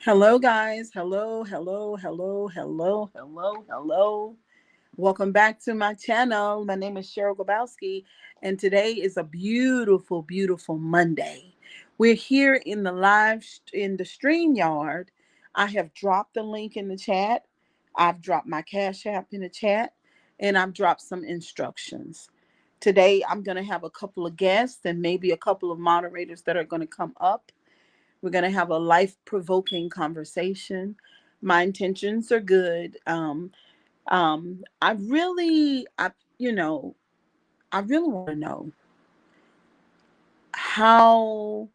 Hello, guys. Hello, hello, hello, hello, hello, hello. Welcome back to my channel. My name is Sheryl Grabowski, and today is a beautiful, beautiful Monday. We're here in the in the stream yard. I have dropped the link in the chat. I've dropped my Cash App in the chat, and I've dropped some instructions. Today, I'm going to have a couple of guests and maybe a couple of moderators that are going to come up. We're going to have a life provoking conversation. My intentions are good. I really, I really want to know how,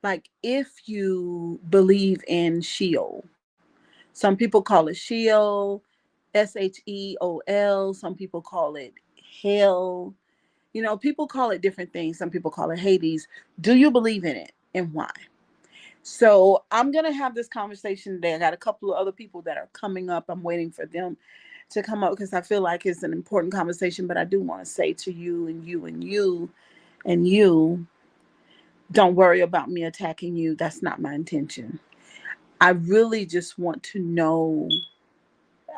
like, if you believe in Sheol. Some people call it Sheol, Sheol. Some people call it hell. People call it different things. Some people call it Hades. Do you believe in it, and why? So I'm going to have this conversation today. I got a couple of other people that are coming up. I'm waiting for them to come up because I feel like it's an important conversation. But I do want to say to you and you and you and you, don't worry about me attacking you. That's not my intention. I really just want to know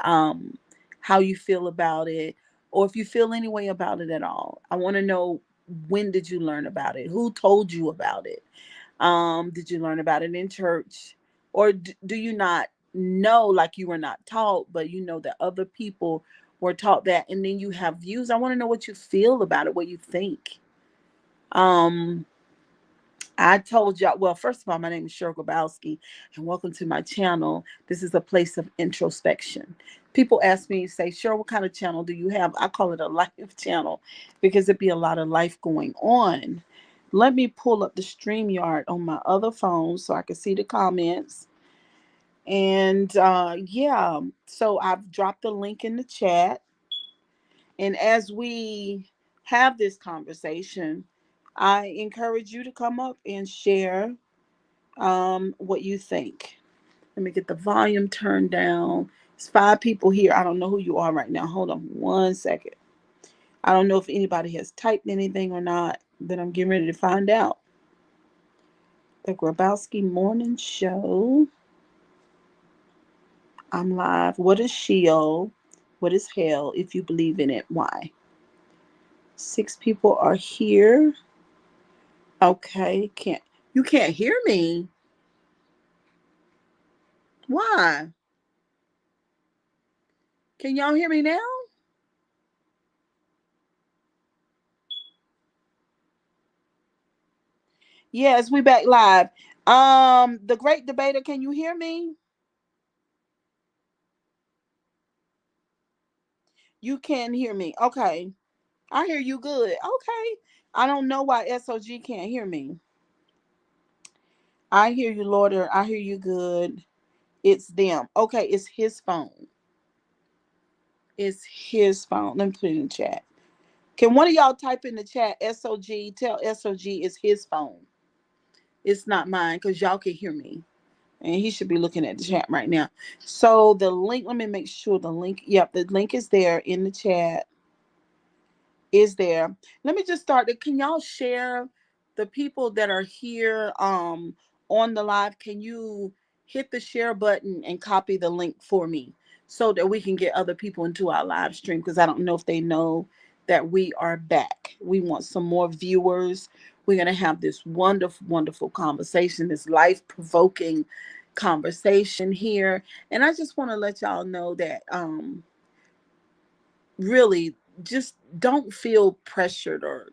um, how you feel about it, or if you feel any way about it at all. I want to know, when did you learn about it? Who told you about it? Did you learn about it in church? Or do you not know, like you were not taught, but you know that other people were taught that, and then you have views? I want to know what you feel about it, what you think. Um, I told y'all, well, first of all, my name is Sheryl Grabowski, and welcome to my channel. This is a place of introspection. People ask me, say, Sheryl, what kind of channel do you have? I call it a life channel because it'd be a lot of life going on. Let me pull up the StreamYard on my other phone so I can see the comments. And yeah, so I've dropped the link in the chat. And as we have this conversation, I encourage you to come up and share what you think. Let me get the volume turned down. It's 5 people here. I don't know who you are right now. Hold on 1 second. I don't know if anybody has typed anything or not, but I'm getting ready to find out. The Grabowski Morning Show. I'm live. What is Sheol? What is hell? If you believe in it, why? 6 people are here. Okay, you can't hear me? Why? Can y'all hear me now? Yes, we back live. The great debater, can you hear me? You can hear me. Okay. I hear you good. Okay. I don't know why SOG can't hear me. I hear you, Lord. I hear you good. It's them. Okay, it's his phone. It's his phone. Let me put it in the chat. Can one of y'all type in the chat SOG? Tell SOG it's his phone. It's not mine because y'all can hear me. And he should be looking at the chat right now. So the link, let me make sure the link, yep, the link is there in the chat. Is there. Let me just start. Can y'all share the people that are here on the live? Can you hit the share button and copy the link for me so that we can get other people into our live stream? Because I don't know if they know that we are back. We want some more viewers. We're going to have this wonderful, wonderful conversation, this life provoking conversation here. And I just want to let y'all know that really, just don't feel pressured, or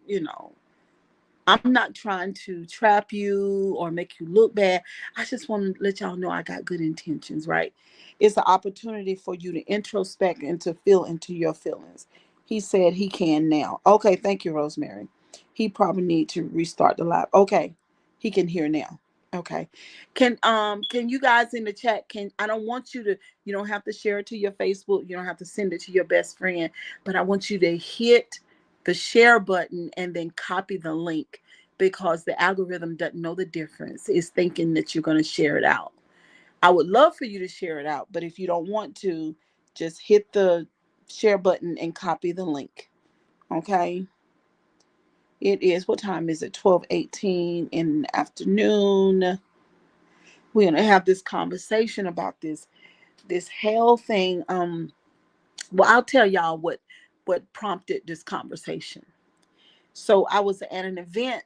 I'm not trying to trap you or make you look bad. I just want to let y'all know I got good intentions, right? It's an opportunity for you to introspect and to feel into your feelings. He said he can now. Okay, thank you, Rosemary. He probably need to restart the live. Okay, he can hear now. Okay. Can you guys in the chat, can I don't want you to, you don't have to share it to your Facebook, you don't have to send it to your best friend, but I want you to hit the share button and then copy the link, because the algorithm doesn't know the difference. It's thinking that you're going to share it out. I would love for you to share it out, but if you don't want to, just hit the share button and copy the link. Okay. It is, what time is it? 12:18 in the afternoon. we're gonna have this conversation about this hell thing. Well, I'll tell y'all what prompted this conversation. So I was at an event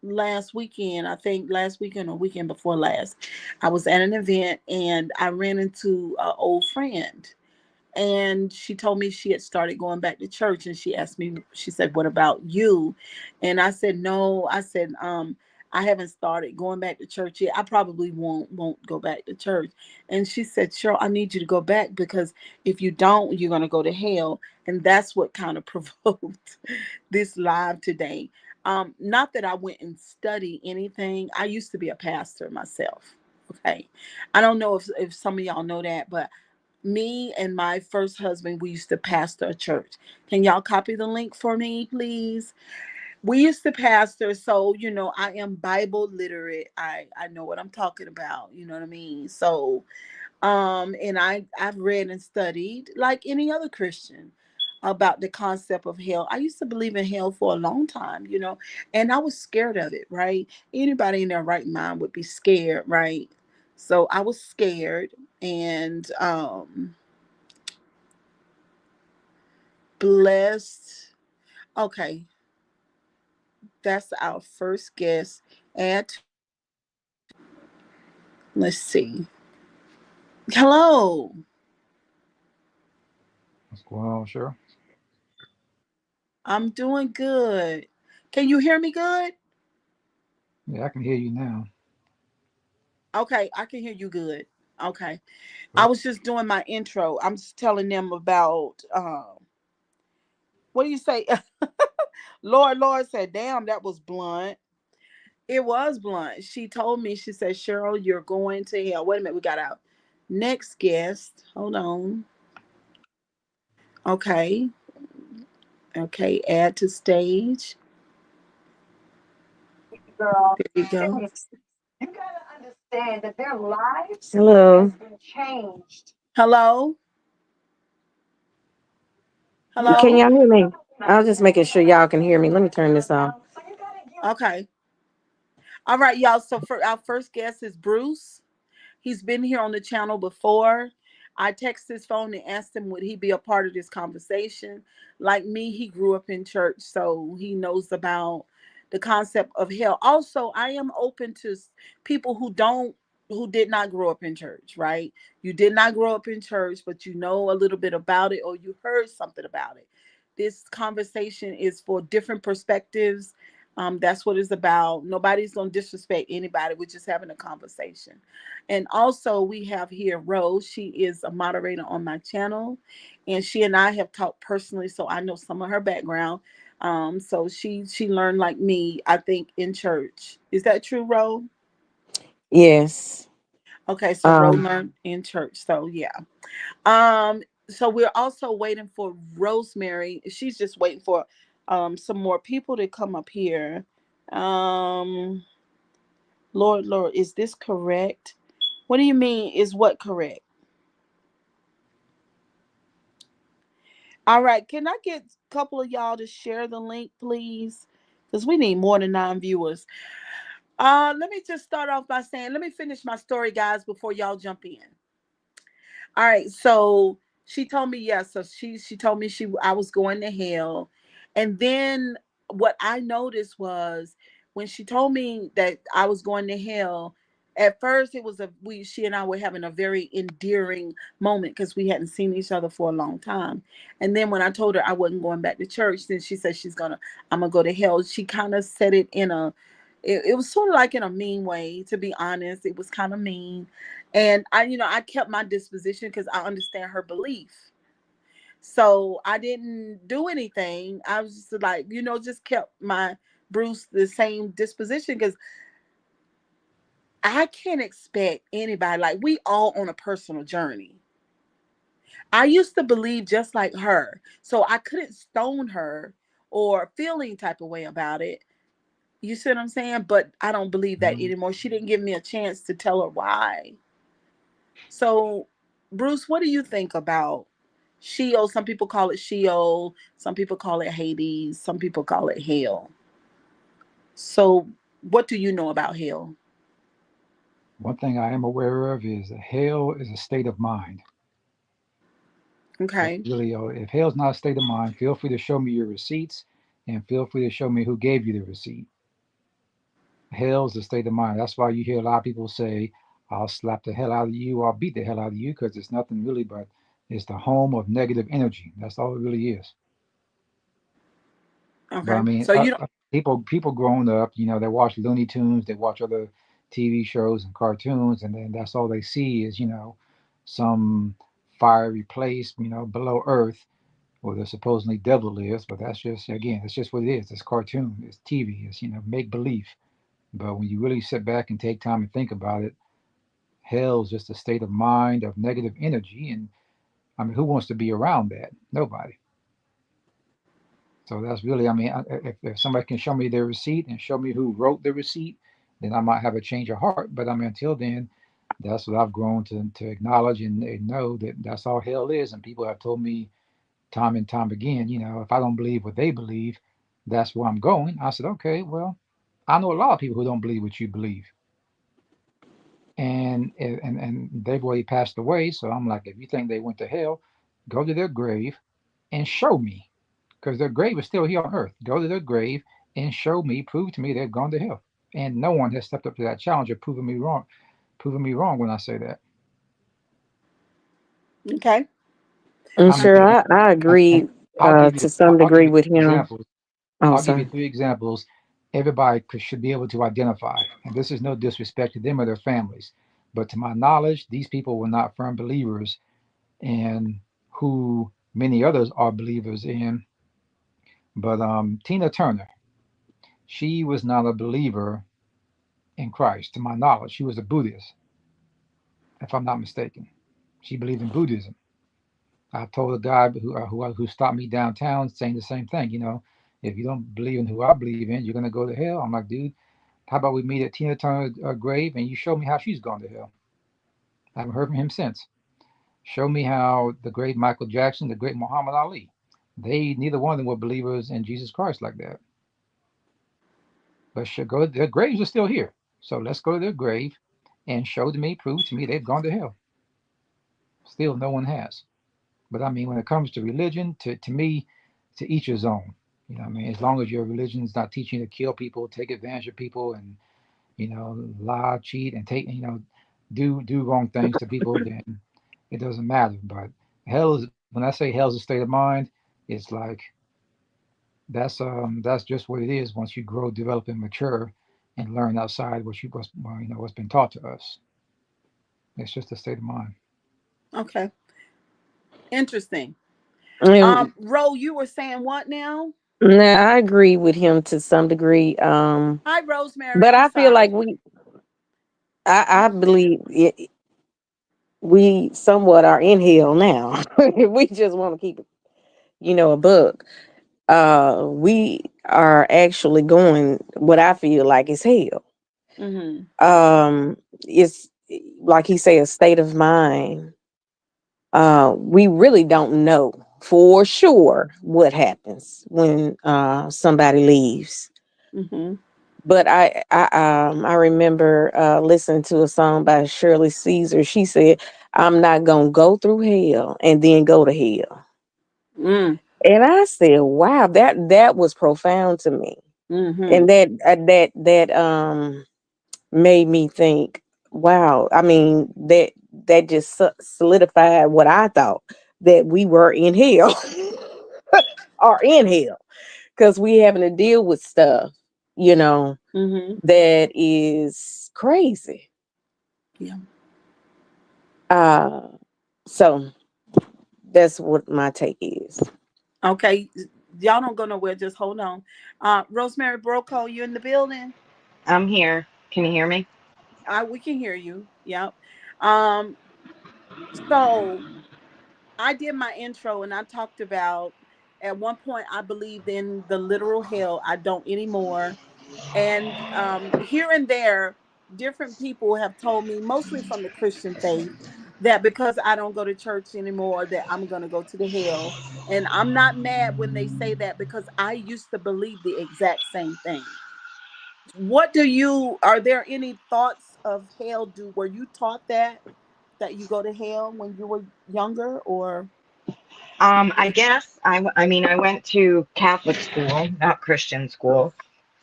last weekend, I think last weekend or weekend before last. I was at an event and I ran into an old friend, and she told me she had started going back to church, and she asked me, she said, what about you? And I said, no. I said, I haven't started going back to church yet. I probably won't go back to church. And she said, Cheryl, I need you to go back, because if you don't, you're going to go to hell. And that's what kind of provoked this live today. Not that I went and studied anything. I used to be a pastor myself. Okay. I don't know if some of y'all know that, but me and my first husband, we used to pastor a church. Can y'all copy the link for me, please? We used to pastor, so I am Bible literate. I know what I'm talking about. You know what I mean? So, and I've read and studied like any other Christian about the concept of hell. I used to believe in hell for a long time, and I was scared of it. Right? Anybody in their right mind would be scared, right? So I was scared, and blessed. Okay, that's our first guest. And let's see. Hello. What's going on, Cheryl? I'm doing good. Can you hear me good? Yeah, I can hear you now. Okay, I can hear you good. Okay. I Good. was just doing my intro. I'm just telling them about what do you say? Lord said, damn, that was blunt. It was blunt. She told me, she said, Cheryl, you're going to hell. Wait a minute, we got our next guest. Hold on. Okay. Okay, add to stage. Girl, There you go. you gotta understand that their lives Hello. Has been changed. Hello? Can Hello? y'all hear me? I was just making sure y'all can hear me. Let me turn this off. Okay. All right, y'all. So for our first guest is Bruce. He's been here on the channel before. I texted his phone and asked him would he be a part of this conversation. Like me, he grew up in church, so he knows about the concept of hell. Also, I am open to people who did not grow up in church, right? You did not grow up in church, but you know a little bit about it or you heard something about it. This conversation is for different perspectives. That's what it's about. Nobody's going to disrespect anybody. We're just having a conversation. And also we have here Rose. She is a moderator on my channel, and she and I have talked personally, so I know some of her background. So she learned like me, I think, in church. Is that true, Rose? Yes. Okay, so Rose Um, learned in church. So yeah. Um, so we're also waiting for Rosemary. She's just waiting for some more people to come up here. Um, Lord, is this correct? What do you mean? Is what correct? All right. Can I get a couple of y'all to share the link, please? Because we need more than 9 viewers. Let me just start off by saying, let me finish my story, guys, before y'all jump in. All right, so she told me yes. So she told me I was going to hell, and then what I noticed was when she told me that I was going to hell. At first, it was she and I were having a very endearing moment because we hadn't seen each other for a long time. And then when I told her I wasn't going back to church, then she said I'm gonna go to hell. She kind of said it in it was sort of like in a mean way, to be honest. It was kind of mean, and I kept my disposition because I understand her belief. So I didn't do anything. I was just like, just kept my Bruce the same disposition because I can't expect anybody, like we all on a personal journey. I used to believe just like her. So I couldn't stone her or feel any type of way about it. You see what I'm saying? But I don't believe that Mhm. anymore. She didn't give me a chance to tell her why. So, Bruce, what do you think about Sheol? Some people call it Sheol, some people call it Hades, some people call it hell. So, what do you know about hell? One thing I am aware of is that hell is a state of mind. That's Okay. really all. If hell's not a state of mind, feel free to show me your receipts and feel free to show me who gave you the receipt. Hell's a state of mind. That's why you hear a lot of people say, I'll slap the hell out of you or I'll beat the hell out of you because it's nothing really but it's the home of negative energy. That's all it really is. But I Okay. mean, So you don't. people growing up, they watch Looney Tunes, they watch other TV shows and cartoons, and then that's all they see is some fiery place, below Earth where the supposedly devil lives. But that's just again, it's just what it is. It's cartoon, it's TV, it's make believe. But when you really sit back and take time and think about it, hell is just a state of mind of negative energy, and I mean, who wants to be around that? Nobody. So that's really, I mean, if somebody can show me their receipt and show me who wrote the receipt, then I might have a change of heart. But I mean, until then, that's what I've grown to acknowledge and know that that's all hell is. And people have told me time and time again, if I don't believe what they believe, that's where I'm going. I said, okay, well, I know a lot of people who don't believe what you believe, and they've already passed away. So I'm like, if you think they went to hell, go to their grave and show me, because their grave is still here on earth. Go to their grave and show me, prove to me they've gone to hell. And no one has stepped up to that challenge of proving me wrong when I say that. Okay. I'm I sure mean, I and agree I'll give you to some I'll give degree you with three him. examples. Oh, I'll give you sorry. three examples everybody should be able to identify. And this is no disrespect to them or their families, but to my knowledge, these people were not firm believers in who many others are believers in. But Tina Turner, she was not a believer in Christ, to my knowledge. She was a Buddhist, if I'm not mistaken. She believed in Buddhism. I told a guy who stopped me downtown saying the same thing. If you don't believe in who I believe in, you're gonna go to hell. I'm like, dude, how about we meet at Tina Turner's grave and you show me how she's gone to hell? I haven't heard from him since. Show me how the great Michael Jackson, the great Muhammad Ali, they neither one of them were believers in Jesus Christ like that. But should go. Their graves are still here, so let's go to their grave and show to me, prove to me they've gone to hell. Still, no one has. But I mean, when it comes to religion, to me, to each his own. I mean, as long as your religion is not teaching you to kill people, take advantage of people, and lie, cheat, and do wrong things to people, then it doesn't matter. But hell is when I say hell is a state of mind, it's like that's just what it is. Once you grow, develop, and mature, and learn outside what's been taught to us, it's just a state of mind. Okay. Interesting. And Ro, you were saying what now? now I agree with him to some degree. Hi, Rosemary. But I'm I feel like sorry. I believe we somewhat are in hell now. We just want to keep it, a book. We are actually going what I feel like is hell. Mm-hmm. It's like he say a state of mind. We really don't know for sure what happens when somebody leaves. Mm-hmm. But I remember listening to a song by Shirley Caesar. She said, "I'm not gonna go through hell and then go to hell." Mm. And I said, "Wow, that was profound to me." Mm-hmm. And that made me think, "Wow." I mean, that just solidified what I thought, that we were in hell or in hell, because we having to deal with stuff, you know, Mm-hmm. that is crazy. Yeah. Uh, so that's what my take is. Okay. Y'all don't go nowhere. Just hold on. Rosemary Broco, you in the building? I'm here. Can you hear me? We can hear you. Yep. Um, so I did my intro and I talked about at one point I believed in the literal hell. I don't anymore. And here and there, different people have told me, mostly from the Christian faith, that because I don't go to church anymore, that I'm going to go to the hell. And I'm not mad when they say that because I used to believe the exact same thing. Are there any thoughts of hell? Were you taught that you go to hell when you were younger, or? I guess I mean, I went to Catholic school, not Christian school,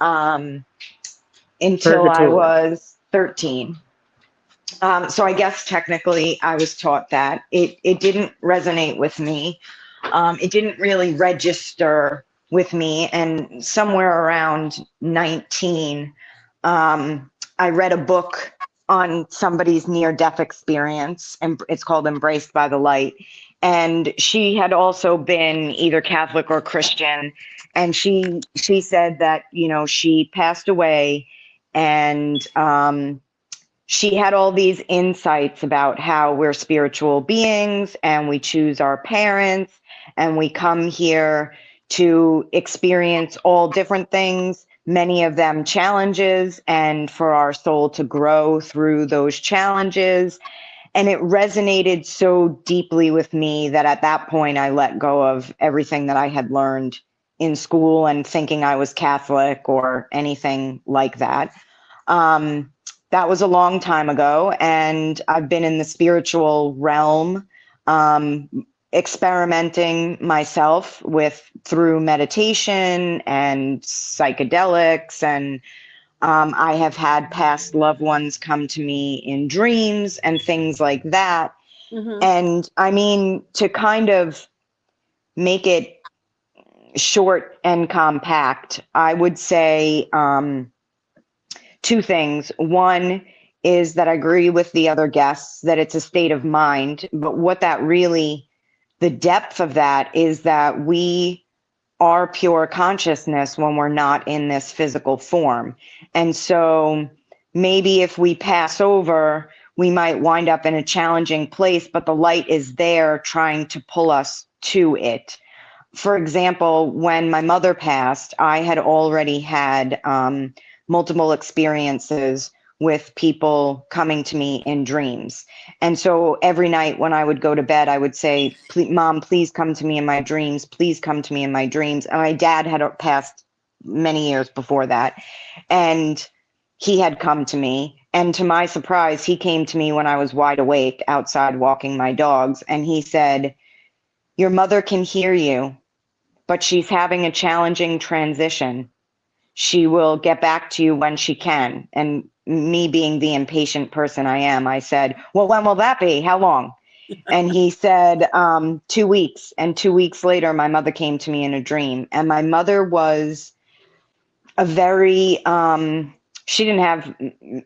um, until I Purgatory. was 13. So I guess technically I was taught that. It didn't resonate with me. It didn't really register with me. And somewhere around 19, I read a book on somebody's near-death experience, and it's called Embraced by the Light. And she had also been either Catholic or Christian. And she said that, you know, she passed away, and she had all these insights about how we're spiritual beings and we choose our parents and we come here to experience all different things, many of them challenges, and for our soul to grow through those challenges. And it resonated so deeply with me that at that point I let go of everything that I had learned in school and thinking I was Catholic or anything like that. Um, that was a long time ago, and I've been in the spiritual realm, um, experimenting myself with through meditation and psychedelics, and I have had past loved ones come to me in dreams and things like that. Mm-hmm. And I mean, to kind of make it short and compact, I would say two things. One is that I agree with the other guests that it's a state of mind, but what that really, the depth of that is that we are pure consciousness when we're not in this physical form. And so maybe if we pass over, we might wind up in a challenging place, but the light is there trying to pull us to it. For example, when my mother passed, I had already had multiple experiences with people coming to me in dreams. And so every night when I would go to bed, I would say, Mom, please come to me in my dreams. Please come to me in my dreams. And my dad had passed many years before that. And he had come to me. And to my surprise, he came to me when I was wide awake outside walking my dogs. And he said, your mother can hear you, but she's having a challenging transition. She will get back to you when she can. And me being the impatient person I am, I said, well, when will that be? How long? And he said, 2 weeks. And 2 weeks later, my mother came to me in a dream. And my mother was a very, she didn't have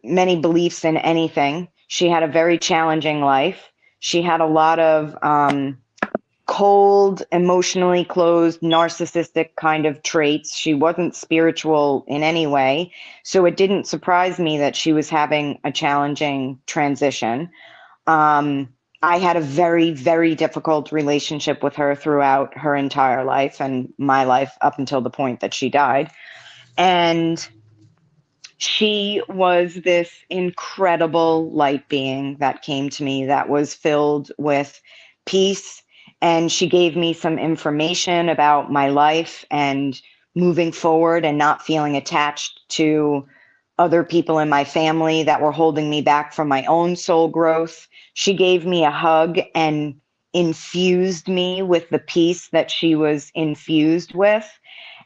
many beliefs in anything. She had a very challenging life. She had a lot of cold, emotionally closed, narcissistic kind of traits. She wasn't spiritual in any way. So it didn't surprise me that she was having a challenging transition. I had a very, very difficult relationship with her throughout her entire life and my life up until the point that she died. And she was this incredible light being that came to me that was filled with peace. And she gave me some information about my life and moving forward and not feeling attached to other people in my family that were holding me back from my own soul growth. She gave me a hug and infused me with the peace that she was infused with.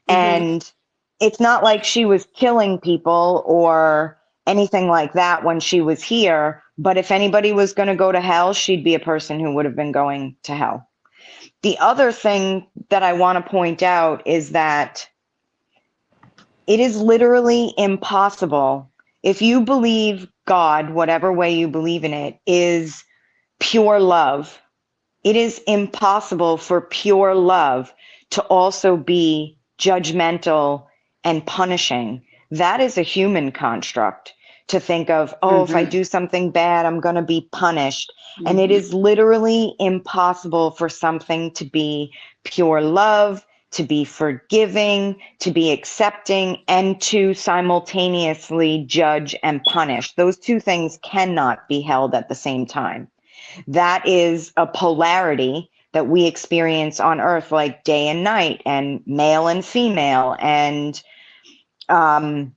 Mm-hmm. And it's not like she was killing people or anything like that when she was here. But if anybody was going to go to hell, she'd be a person who would have been going to hell. The other thing that I want to point out is that it is literally impossible. If you believe God, whatever way you believe in it, is pure love, it is impossible for pure love to also be judgmental and punishing. That is a human construct to think of, oh, if I Mm-hmm. do something bad, I'm going to be punished. And it Mm-hmm. is literally impossible for something to be pure love, to be forgiving, to be accepting, and to simultaneously judge and punish. Those two things cannot be held at the same time. That is a polarity that we experience on earth, like day and night and male and female and um,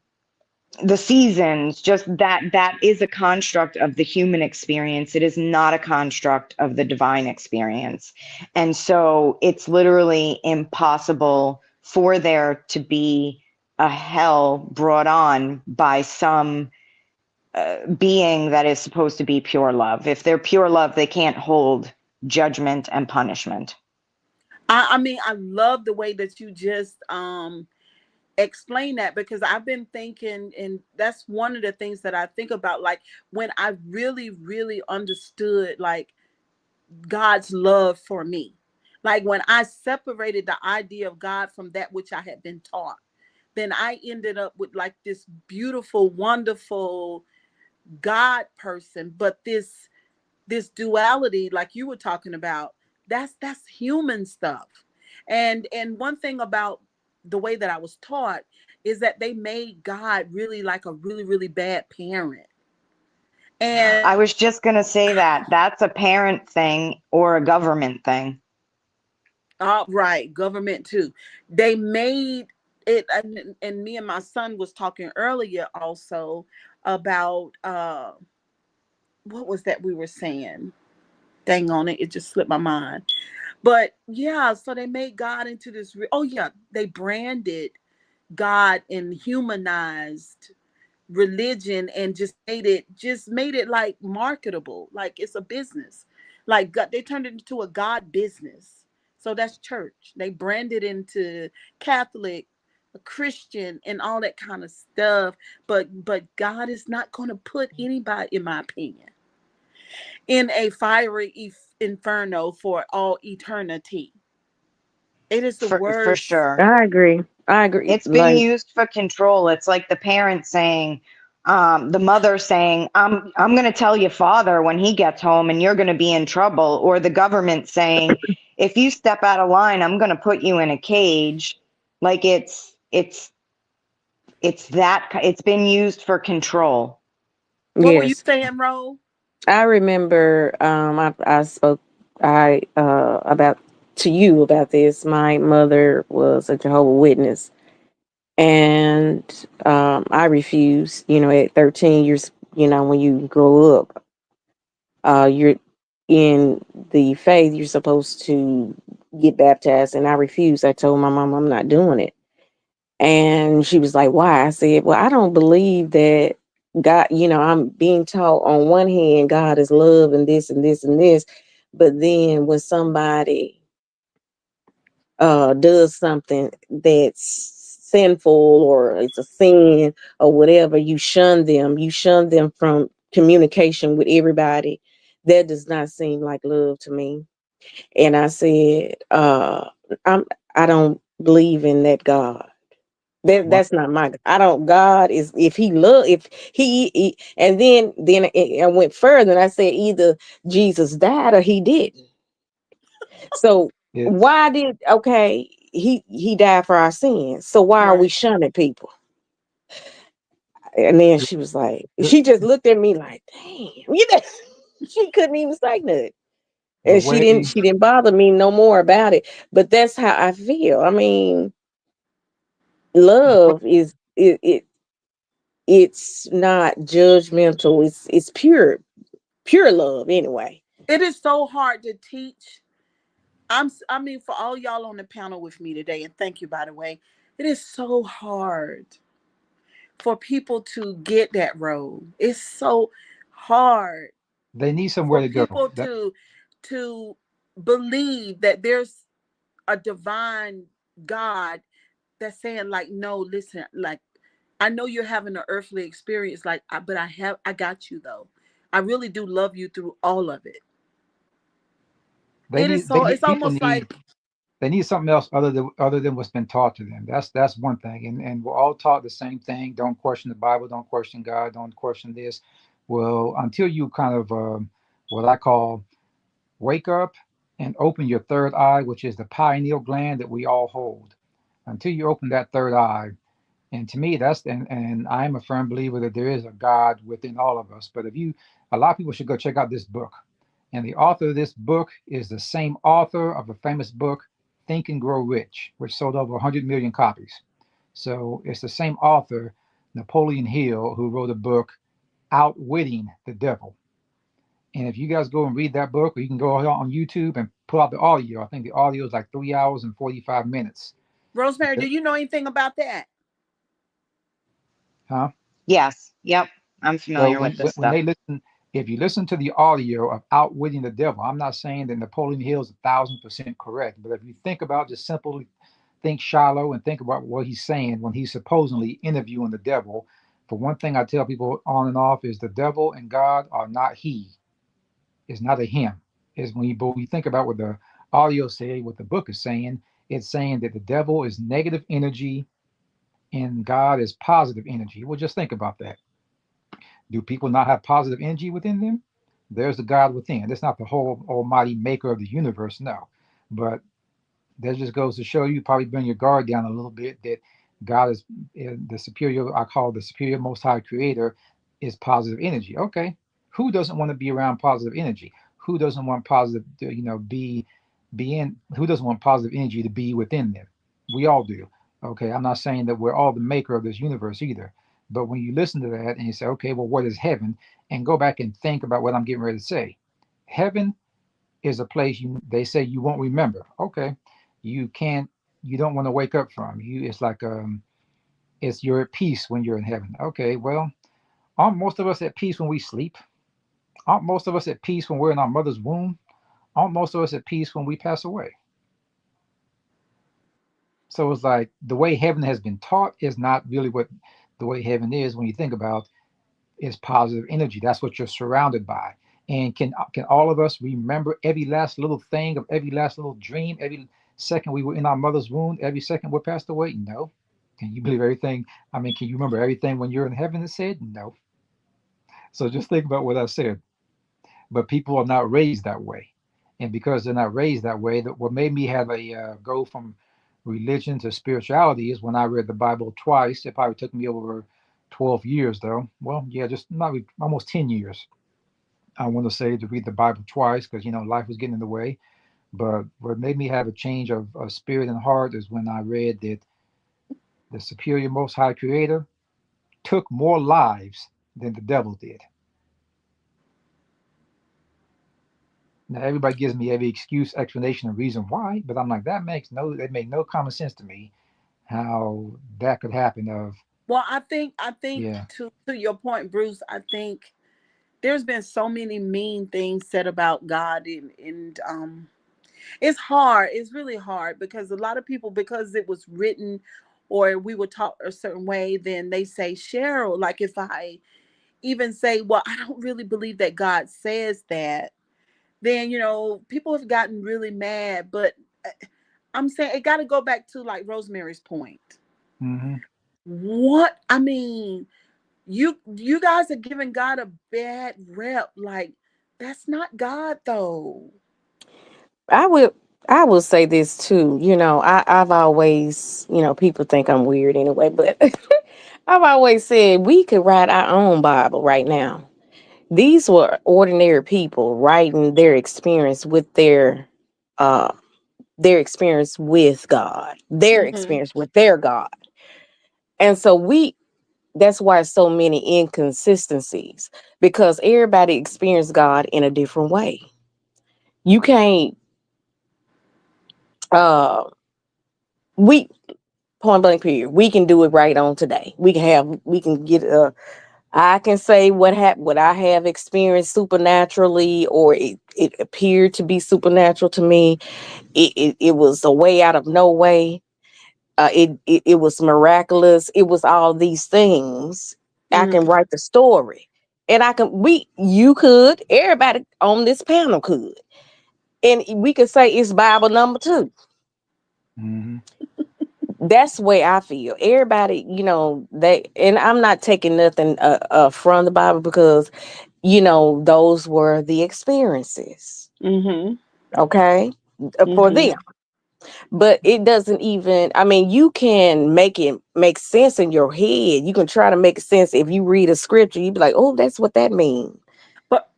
the seasons, just that is a construct of the human experience. It is not a construct of the divine experience. And so it's literally impossible for there to be a hell brought on by some being that is supposed to be pure love. If they're pure love, they can't hold judgment and punishment. I mean, I love the way that you just explain that, because I've been thinking, and that's one of the things that I think about, like when I really, really understood like God's love for me. Like when I separated the idea of God from that which I had been taught, then I ended up with like this beautiful, wonderful God person. But this duality, like you were talking about, that's human stuff. And one thing about the way that I was taught is that they made God really like a really, really bad parent. And I was just going to say that that's a parent thing or a government thing. right, government too. They made it, and me and my son was talking earlier also about what was that we were saying? Dang on it, it just slipped my mind. But yeah, so they made God into this. Oh yeah, they branded God and humanized religion and just made it like marketable, like it's a business. Like God, they turned it into a God business. So that's church. They branded into Catholic, a Christian, and all that kind of stuff. But God is not going to put anybody, in my opinion, in a fiery inferno for all eternity. It is the For worst. sure. I agree. I agree. It's been Like, used for control. It's like the parent saying, the mother saying, I'm going to tell your father when he gets home and you're going to be in trouble. Or the government saying, if you step out of line, I'm going to put you in a cage. Like it's been used for control. What were you yes, saying, Ro? I remember. I spoke. I about to you about this. My mother was a Jehovah Witness, and I refused. You know, at 13 years, you know, when you grow up, you're in the faith. You're supposed to get baptized, and I refused. I told my mom I'm not doing it. And she was like, why? I said, well, I don't believe that God, you know, I'm being taught on one hand, God is love and this and this and this. But then when somebody does something that's sinful or it's a sin or whatever, you shun them from communication with everybody. That does not seem like love to me. And I said, I'm I don't believe in that God. One, That's not my. I don't. God is if he love if he and then I went further and I said either Jesus died or he didn't. So it's why did okay he died for our sins? So why are we Right. shunning people? And then the, she was like, the, she just looked at me like, damn, you know, she couldn't even say nothing. the And way she didn't bother me no more about it. But that's how I feel. I mean, the way love is it's not judgmental. It's pure love anyway. It is so hard to teach. I mean, for all y'all on the panel with me today, and thank you, by the way. It is so hard for people to get that role. It's so hard they need somewhere for to go. people to believe that there's a divine God that's saying, like, no, listen, like, I know you're having an earthly experience, like, but I got you though. I really do love you through all of it. It is They so, need it's people almost need like, they need something else other than what's been taught to them. That's one thing. And we're all taught the same thing. Don't question the Bible. Don't question God. Don't question this. Well, until you kind of what I call wake up and open your third eye, which is the pineal gland that we all hold. Until you open that third eye, and to me, and I'm a firm believer that there is a God within all of us. But if you, a lot of people should go check out this book. And the author of this book is the same author of a famous book, Think and Grow Rich, which sold over 100 million copies. So it's the same author. Napoleon Hill, who wrote a book, Outwitting the Devil. And if you guys go and read that book, or you can go on YouTube and pull out the audio. I think the audio is like 3 hours and 45 minutes. Rosemary, do you know anything about that? Huh? Yes. Yep. I'm So familiar with this when stuff. they listen, if you listen to the audio of Outwitting the Devil, I'm not saying that Napoleon Hill is 1,000% correct, but if you think about, just simply think shallow and think about what he's saying when he's supposedly interviewing the devil. For one thing, I tell people on and off is the devil and God are not he. It's not a him. Is when you think about what the audio say, what the book is saying, it's saying that the devil is negative energy and God is positive energy. Well, just think about that. Do people not have positive energy within them? There's the God within. That's not the whole almighty maker of the universe, no. But that just goes to show you probably bring your guard down a little bit that God is the superior, I call the superior most high creator is positive energy. Okay. Who doesn't want to be around positive energy? Who doesn't want positive, be in, who doesn't want positive energy to be within them? We all do. Okay. I'm not saying that we're all the maker of this universe either. But when you listen to that and you say, okay, well, what is heaven? And go back and think about what I'm getting ready to say. Heaven is a place they say you won't remember. Okay, you can't, you don't want to wake up from. It's like it's you're at peace when you're in heaven. Okay, well, aren't most of us at peace when we sleep? Aren't most of us at peace when we're in our mother's womb? Aren't most of us at peace when we pass away? So it's like the way heaven has been taught is not really what the way heaven is when you think about is positive energy. That's what you're surrounded by. And can all of us remember every last little thing of every last little dream, every second we were in our mother's womb, every second we passed away? No. Can you believe everything? I mean, can you remember everything when you're in heaven? It said no. So just think about what I said. But people are not raised that way, and because they're not raised that way, that what made me have a go from religion to spirituality is when I read the Bible twice. It probably took me over 12 years, though. Well, yeah, just not almost 10 years. I want to say to read the Bible twice because life was getting in the way. But what made me have a change of spirit and heart is when I read that the superior, most high creator took more lives than the devil did. Now everybody gives me every excuse, explanation, and reason why, but I'm like, that make no common sense to me how that could happen. Of Well, I think yeah, to your point, Bruce, I think there's been so many mean things said about God, and it's hard. It's really hard because a lot of people, because it was written or we were taught a certain way, then they say, Cheryl, like if I even say, well, I don't really believe that God says that, then people have gotten really mad. But uh, I'm saying it got to go back to like Rosemary's point. mm-hmm, What I mean, you guys are giving God a bad rep. Like that's not God though. I will I will say this too. I've always, people think I'm weird anyway, but I've always said we could write our own Bible right now. These were ordinary people writing uh their experience with God, their Hmm. experience with their God. And so that's why so many inconsistencies, because everybody experienced God in a different way. You can't uh we point blank period. We can do it right on today. We can get I can say what I have experienced supernaturally, or it appeared to be supernatural to me. It was a way out of no way. It was miraculous. It was all these things. I can Hmm. write the story, and you could, everybody on this panel could, and we could say it's Bible number two. mm-hmm, That's the way I feel. Everybody, and I'm not taking nothing from the Bible, because those were the experiences. Hmm. Okay, for Hmm. them. But it doesn't even, I mean, you can make it make sense in your head. You can try to make sense. If you read a scripture, you'd be like, oh, that's what that means. But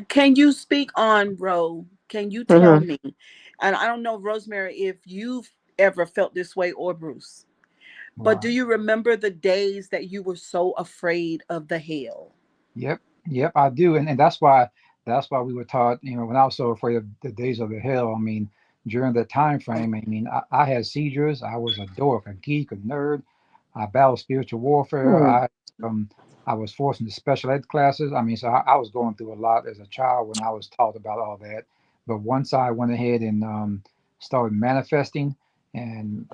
can you speak on Ro? Can you tell Hmm. me? And I don't know, Rosemary, if you've ever felt this way or Bruce. But do Right. you remember the days that you were so afraid of the hail? Yep. Yep. I do, and that's why we were taught. When I was so afraid of the days of the hell. I mean, during that time frame. I mean, I had seizures. I was a dork, a geek, a nerd. I battled spiritual warfare. Hmm. Um I was forced into special ed classes. I mean, so I was going through a lot as a child when I was taught about all that. But once I went ahead and started manifesting and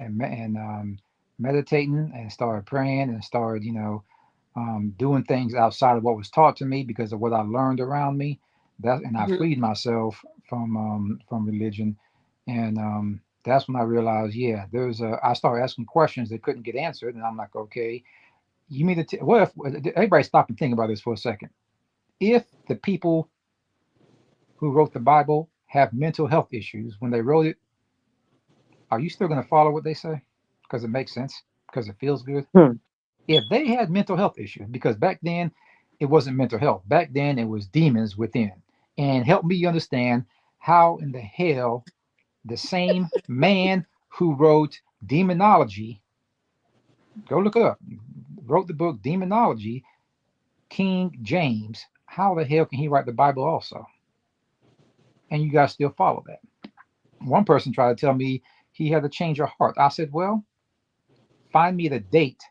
meditating and started praying and started, doing things outside of what was taught to me because of what I learned around me. And I Mhm. freed myself from religion, and that's when I realized, yeah, I started asking questions that couldn't get answered, and I'm like, okay, you mean what if everybody stop and think about this for a second? If the people who wrote the Bible have mental health issues when they wrote it, are you still going to follow what they say because it makes sense because it feels good? Hmm. If they had mental health issues, because back then it wasn't mental health, back then it was demons within. And help me understand how in the hell the same man who wrote Demonology, go look it up, wrote the book Demonology, King James, how the hell can he write the Bible also? And you guys still follow that. One person tried to tell me he had to change your heart. I said, well, find me the date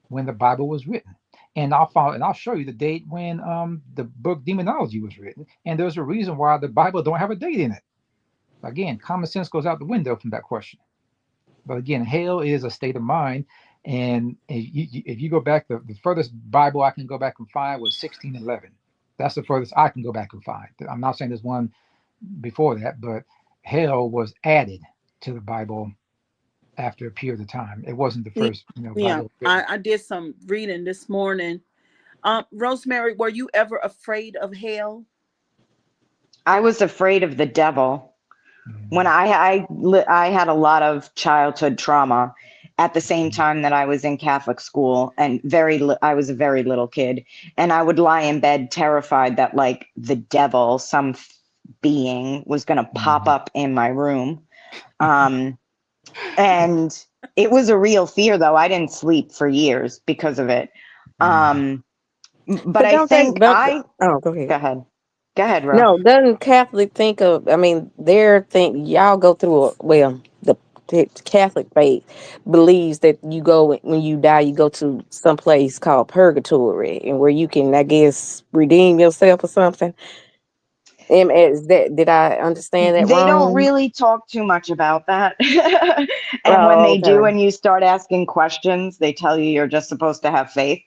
when the Bible was written. And I'll show you the date when the book Demonology was written. And there's a reason why the Bible don't have a date in it. Again, common sense goes out the window from that question. But again, hell is a state of mind. And if you go back, the furthest Bible I can go back and find was 1611. That's the furthest I can go back and find. I'm not saying there's one before that, but hell was added to the Bible after a period of time. It wasn't the Yeah, first, yeah. Bible written. I did some reading this morning. Rosemary, were you ever afraid of hell? I was afraid of the devil. When Mm, I had a lot of childhood trauma at the same time that I was in Catholic school, and I was a very little kid, and I would lie in bed terrified that like the devil, some being, was going to pop mm, up in my room. Um, and it was a real fear, though. I didn't sleep for years because of it. mm. Um, but But I don't they? think Don't, oh, go go ahead. ahead. Go ahead, Ro. No, doesn't Catholic think of? I mean, their think y'all go through a well. The Catholic faith believes that you go when you die, you go to some place called purgatory, and where you can, I guess, redeem yourself or something. Is that did I understand that They don't wrong? really talk too much about that. And when Oh, they do, okay. and you start asking questions, they tell you you're just supposed to have faith.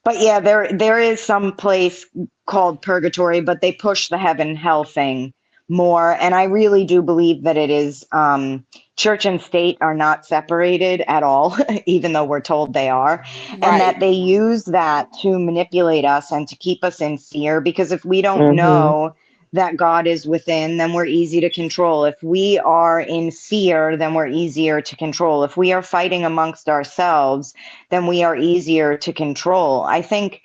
But yeah, there is some place called purgatory, but they push the heaven hell thing more. And I really do believe that it is church and state are not separated at all, even though we're told they are, and Right. that they use that to manipulate us and to keep us in fear. Because if we don't Mm-hmm. know that God is within, then we're easy to control. If we are in fear, then we're easier to control. If we are fighting amongst ourselves, then we are easier to control. I think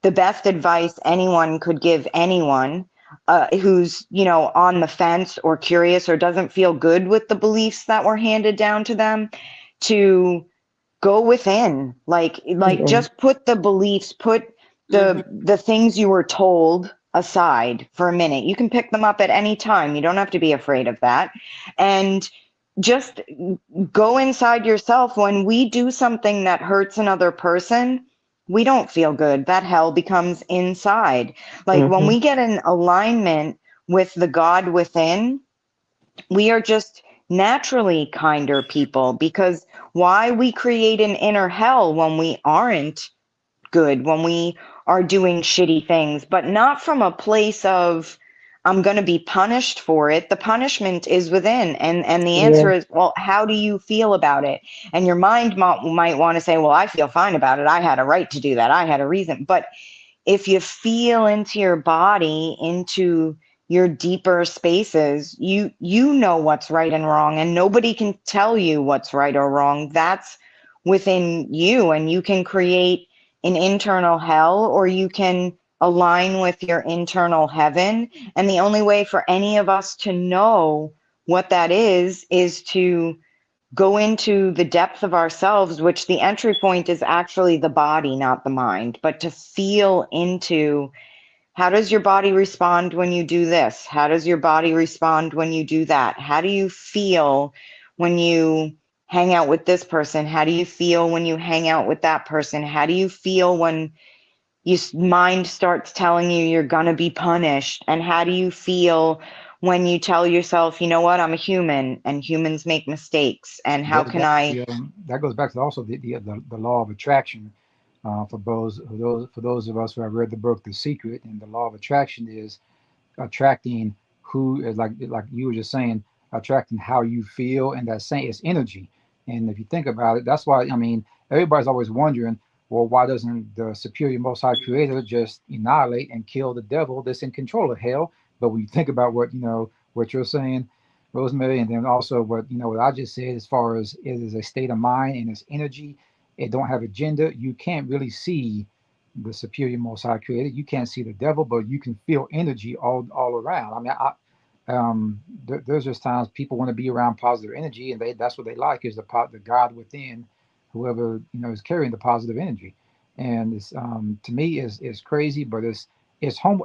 the best advice anyone could give anyone who's, on the fence or curious or doesn't feel good with the beliefs that were handed down to them, to go within, like Yeah. just put the beliefs, put Hmm. the things you were told aside for a minute. You can pick them up at any time. You don't have to be afraid of that. And just go inside yourself. When we do something that hurts another person, we don't feel good. That hell becomes inside. Like when Mm-hmm. we get in alignment with the God within, we are just naturally kinder people, because why we create an inner hell when we aren't good, when we are doing shitty things, but not from a place of I'm going to be punished for it. The punishment is within, and the Yeah. answer is, well, how do you feel about it? And your mind might want to say, well, I feel fine about it. I had a right to do that. I had a reason. But if you feel into your body, into your deeper spaces, you know what's right and wrong, and nobody can tell you what's right or wrong. That's within you, and you can create an internal hell, or you can align with your internal heaven. And the only way for any of us to know what that is to go into the depth of ourselves, which the entry point is actually the body, not the mind, but to feel into how does your body respond when you do this? How does your body respond when you do that? How do you feel when you hang out with this person? How do you feel when you hang out with that person? How do you feel when your mind starts telling you you're going to be punished? And how do you feel when you tell yourself, you know what, I'm a human and humans make mistakes? And how goes can back I? to that goes back to also the law of attraction. For those of us who have read the book The Secret, and the law of attraction is attracting who is like you were just saying, attracting how you feel, and that saying is energy. And if you think about it, that's why I mean everybody's always wondering, well, why doesn't the superior most high creator just annihilate and kill the devil that's in control of hell? But when you think about what what you're saying, Rosemary, and then also what I just said, as far as it is a state of mind and it's energy, it don't have agenda. You can't really see the superior most high creator. You can't see the devil, but you can feel energy all around. I mean, there's just times people want to be around positive energy, and that's what they like is the God within, whoever is carrying the positive energy. And it's to me is crazy, but it's home.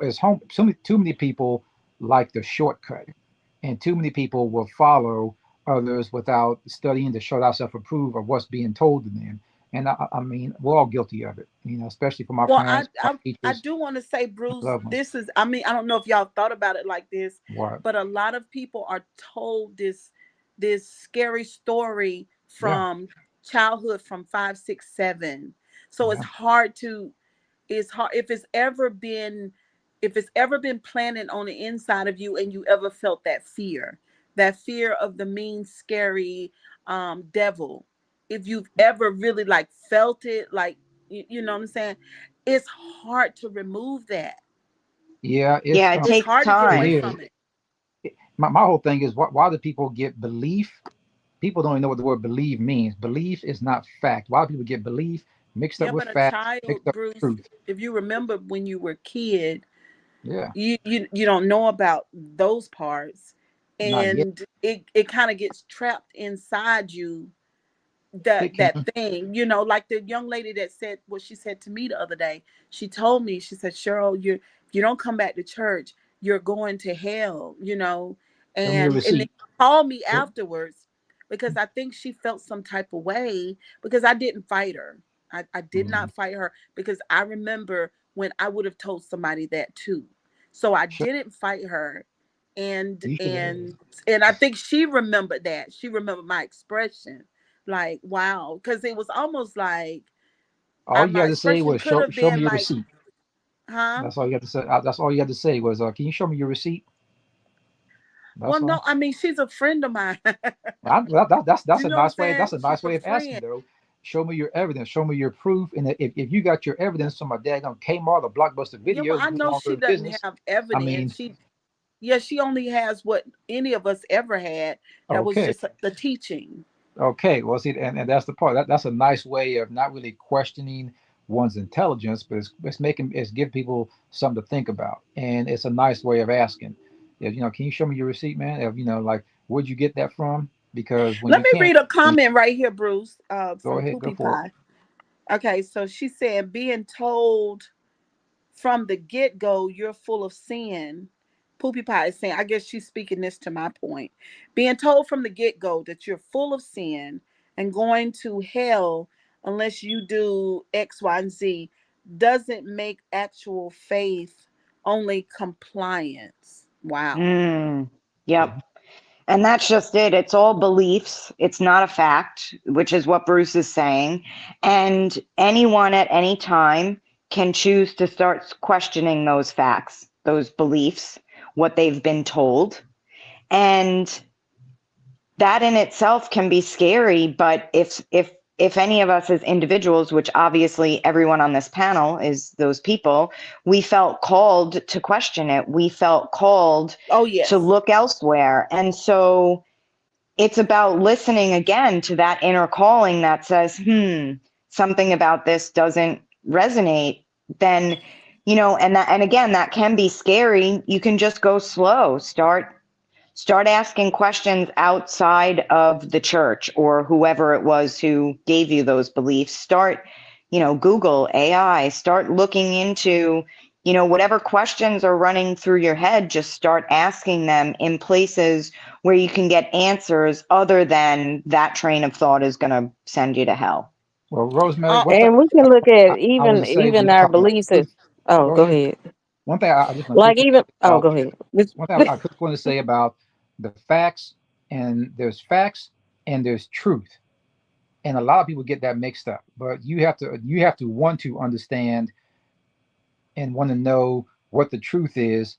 Too many people like the shortcut, and too many people will follow others without studying to show thyself approve of what's being told to them. And I mean, we're all guilty of it, especially from our Well, I parents, our I, I teachers, do want to say, and Bruce, loved ones. this is, I mean, I don't know if y'all thought about it like this, What? but a lot of people are told this scary story Yeah, from childhood, from 5, 6, 7. So yeah, it's hard if it's ever been planted on the inside of you, and you ever felt that fear of the mean, scary devil. If you've ever really like felt it, like, you know what I'm saying, it's hard to remove that. yeah. Yeah, it It's takes hard to get It away time. is. from it. My whole thing is why do people get belief? People don't even know what the word believe means. Belief is not fact. Why do people get belief mixed up Yeah, with but a fact, child, mixed up with Bruce, truth? if you remember when you were a kid, Yeah, you don't know about those parts, not yet. and it kind of gets trapped inside you, that King. thing, like the young lady that said what she said to me the other day. She told me, she said, Cheryl, you don't come back to church, you're going to hell, Show me your and then receipt. called me Show, afterwards, because I think she felt some type of way, because I didn't fight her. I did mm, not fight her, because I remember when I would have told somebody that too. So I show, didn't fight her, and you should have. and and I think she remembered that. She remembered my expression, like, wow, because it was almost like, All you my had to say expression was could have show me been your like, receipt. huh? That's all you had to say. That's all you had to say was, can you show me your receipt? Well, That's no, all. I mean, she's a friend of mine. That's You a know what I'm nice way. saying? That's a She's nice a way of asking friend. though. Show me your evidence. Show me your proof. And if you got your evidence from a daggone Kmart or Blockbuster Yeah, well, videos, I no know longer she in doesn't business. have I evidence. mean, She only has what any of us ever had. That was okay, just the teaching. okay. Well, see, and that's the part. That's a nice way of not really questioning one's intelligence, but it's give people something to think about, and it's a nice way of asking. If can you show me your receipt, man? If like, where'd you get that from? Because when Let you me can't, read a comment right here, Bruce, go from ahead, go Poopy for it. Pie. Okay, so she said, being told from the get go, you're full of sin. Poopy Pie is saying, I guess she's speaking this to my point. Being told from the get go that you're full of sin and going to hell unless you do X, Y, and Z doesn't make actual faith, only compliance. Wow. Mm, yep. Mhm. And that's just it. It's all beliefs. It's not a fact, which is what Bruce is saying. And anyone at any time can choose to start questioning those facts, those beliefs, what they've been told. And that in itself can be scary, but if any of us as individuals, which obviously everyone on this panel is those people, we felt called to question it. We felt called Oh, to yes. look elsewhere. And so it's about listening again to that inner calling that says, something about this doesn't resonate. Then, and again, that can be scary. You can just go slow. Start asking questions outside of the church or whoever it was who gave you those beliefs. Start, Google, AI, start looking into, whatever questions are running through your head, just start asking them in places where you can get answers other than that train of thought is going to send you to hell. Well, Rosemary, Uh, one thing And we can look at I was even to say, even we our talking about beliefs. truth. Oh, Go go ahead. ahead. One thing I just want to Like quickly even oh, about go ahead. one thing I quickly want to say about the facts, and there's facts and there's truth, and a lot of people get that mixed up. But you have to want to understand and want to know what the truth is,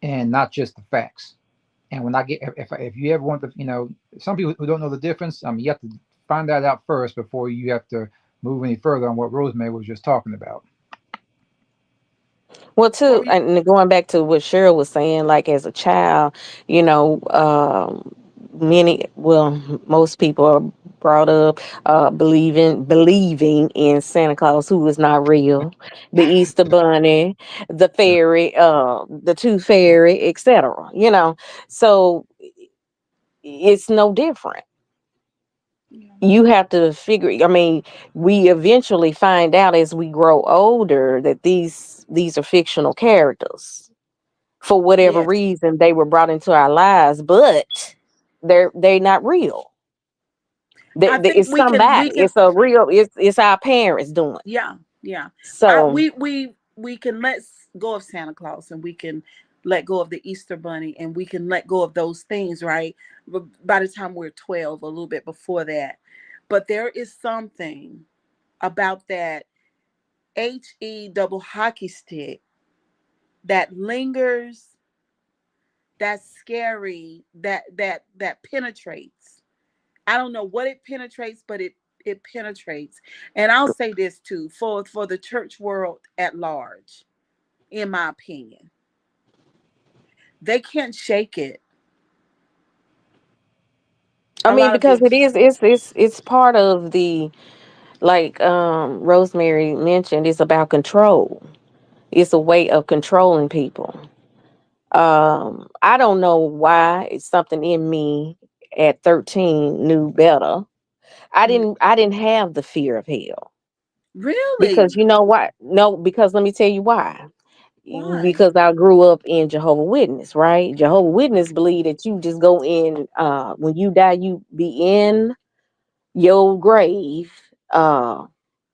and not just the facts. And when I get if you ever want to, some people who don't know the difference, I mean, you have to find that out first before you have to move any further on what Rosemary was just talking about. Well, what too, were you? and going back to what Cheryl was saying, like as a child, you know, most people are brought up believing in Santa Claus, who is not real, the Easter Bunny, the Yeah. fairy, the Tooth Fairy, etc. You know, so it's no different. Yeah. You have to figure. I mean, we eventually find out as we grow older that these are fictional characters. For whatever Yes. reason, they were brought into our lives, but they're not real. I think It's somebody. we can It's a real. It's our parents doing. yeah, yeah. So We can go of Santa Claus, and we can let go of the Easter Bunny, and we can let go of those things, right? But by the time we're 12, a little bit before that. But there is something about that HE double hockey stick that lingers, that's scary, that penetrates. I don't know what it penetrates, but it penetrates. And I'll say this too, for the church world at large, in my opinion, they can't shake it. I A mean, lot of because it. it's part of the, like Rosemary mentioned, it's about control. It's a way of controlling people. I don't know why. It's something in me at 13 knew better. I didn't have the fear of hell. Because Really? you know what? No, because let me tell you why. Why? Because I grew up in Jehovah Witness, right? Jehovah Witness believe that you just go in, when you die, you be in your grave, uh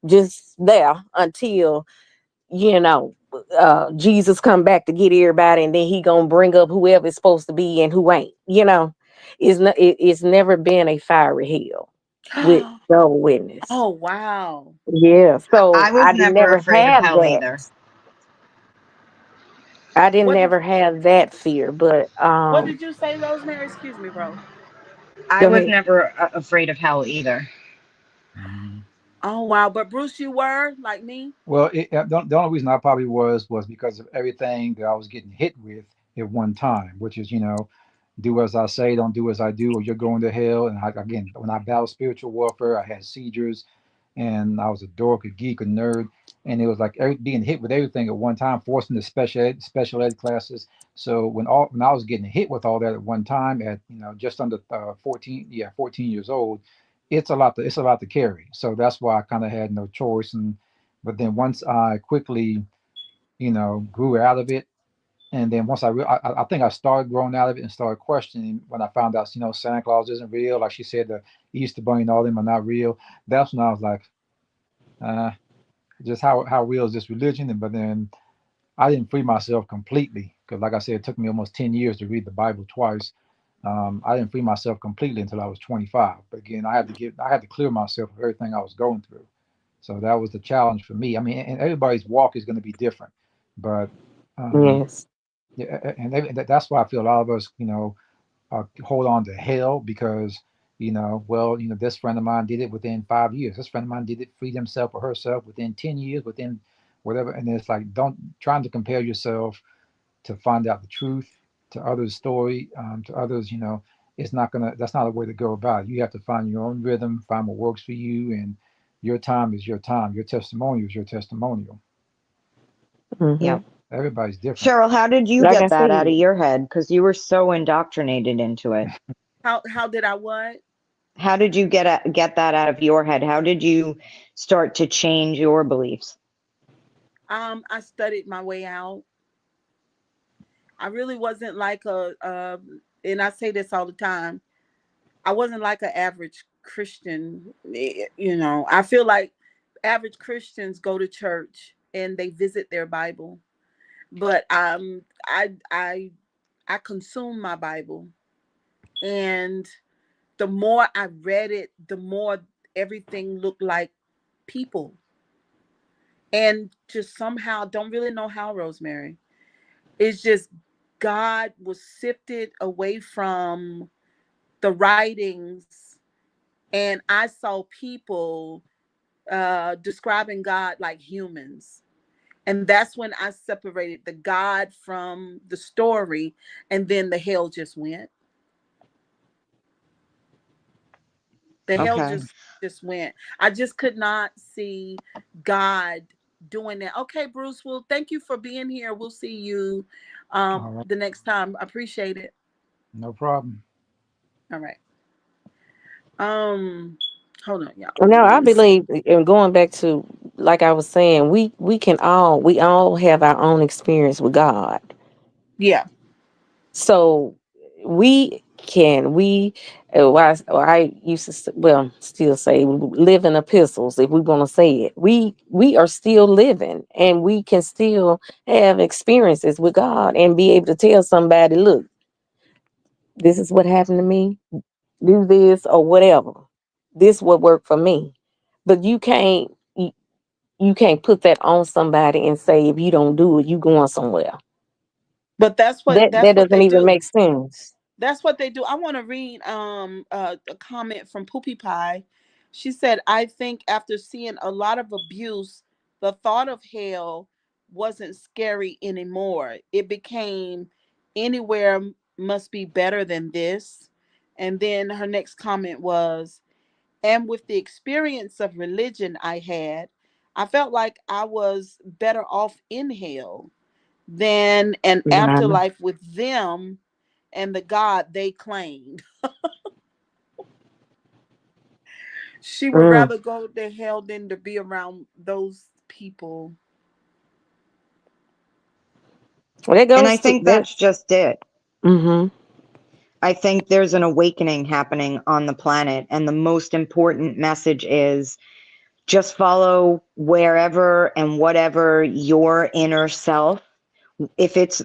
just there until, you know, Jesus come back to get everybody, and then he gonna bring up whoever it's supposed to be and who ain't. You know, it's never been a fiery hell with Jehovah Witness. Oh wow. Yeah, I so was never afraid of hell either. I didn't What did never have that fear, but what did you say, Rosemary? Excuse me, bro. I go was ahead. never afraid of hell either. Mhm. Oh wow. But Bruce, you were like me? Well, the only reason I probably was because of everything that I was getting hit with at one time, which is, do as I say, don't do as I do, or you're going to hell. And again, when I battled spiritual warfare, I had seizures, and I was a dork, a geek, a nerd, and it was like being hit with everything at one time, forced into special ed classes. So when I was getting hit with all that at one time, at just under 14, yeah, 14 years old, it's a lot to carry. So that's why I kind of had no choice. And but then once I quickly grew out of it, and then once I think I started growing out of it and started questioning when I found out, Santa Claus isn't real. Like she said, the Easter Bunny and all them are not real. That's when I was like, uh, just how real is this religion? But then I didn't free myself completely because, like I said, it took me almost 10 years to read the Bible twice. I didn't free myself completely until I was 25. But again, I had to clear myself of everything I was going through. So that was the challenge for me. I mean, and everybody's walk is going to be different, but um, Yes. yeah, and that's why I feel a lot of us, hold on to hell because, well, this friend of mine did it within 5 years. This friend of mine did it, freed himself or herself within 10 years, within whatever. And it's like, don't trying to compare yourself to find out the truth to others' story, to others, that's not a way to go about it. You have to find your own rhythm, find what works for you, and your time is your time. Your testimonial is your testimonial. Hmm. Yep. Everybody's different. Cheryl, how did you Like I get that said, out of your head? Because you were so indoctrinated into it. How did I what? How did you get that out of your head? How did you start to change your beliefs? I studied my way out. I really wasn't like and I say this all the time. I wasn't like an average Christian. You know, I feel like average Christians go to church and they visit their Bible, but I consume my Bible, and the more I read it, the more everything looked like people, and just somehow don't really know how, Rosemary. It's just God was sifted away from the writings, and I saw people describing God like humans. And that's when I separated the God from the story, and then the hell just went. The hell Okay. just went. I just could not see God doing that. Okay, Bruce, well, thank you for being here. We'll see you All right. the next time. I appreciate it. No problem. All right. Um, hold on, y'all. now Let I me see. believe, and going back to like I was saying, we all have our own experience with God. Yeah, So I used to well still say living epistles, if we're gonna say it. We are still living, and we can still have experiences with God and be able to tell somebody, look, this is what happened to me, do this or whatever. This what worked for me. But you can't put that on somebody and say if you don't do it, you going somewhere. but That that's what doesn't they even make do. sense. That's what they do. I want to read a comment from Poopy Pie. She said, "I think after seeing a lot of abuse, the thought of hell wasn't scary anymore. It became anywhere must be better than this." And then her next comment was, "And with the experience of religion I had, I felt like I was better off in hell than an Wow. afterlife with them and the God they claimed. She would Mm. rather go to hell than to be around those people." Well, that And I goes to think that. that's just it. Mm-hmm. I think there's an awakening happening on the planet. And the most important message is just follow wherever and whatever your inner self, if it's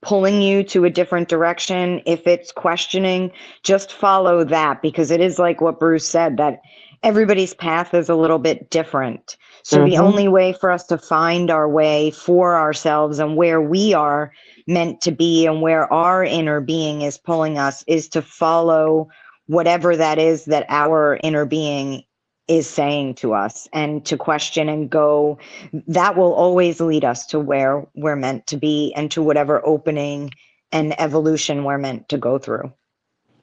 pulling you to a different direction, if it's questioning, just follow that, because it is like what Bruce said, that everybody's path is a little bit different. So the Mm-hmm. only way for us to find our way for ourselves and where we are meant to be and where our inner being is pulling us is to follow whatever that is that our inner being is saying to us, and to question and go. That will always lead us to where we're meant to be and to whatever opening and evolution we're meant to go through.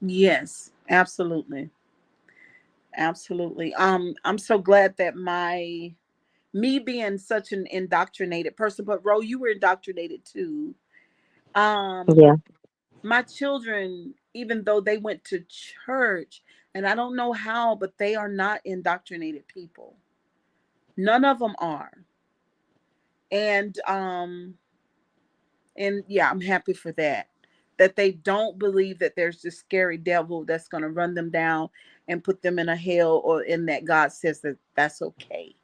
Yes, absolutely. Absolutely. I'm so glad that me being such an indoctrinated person, but Ro, you were indoctrinated too. Yeah. Um, my children, even though they went to church, and I don't know how, but they are not indoctrinated people. None of them are. And yeah, I'm happy for that. That they don't believe that there's this scary devil that's going to run them down and put them in a hell, or in that God says that that's okay.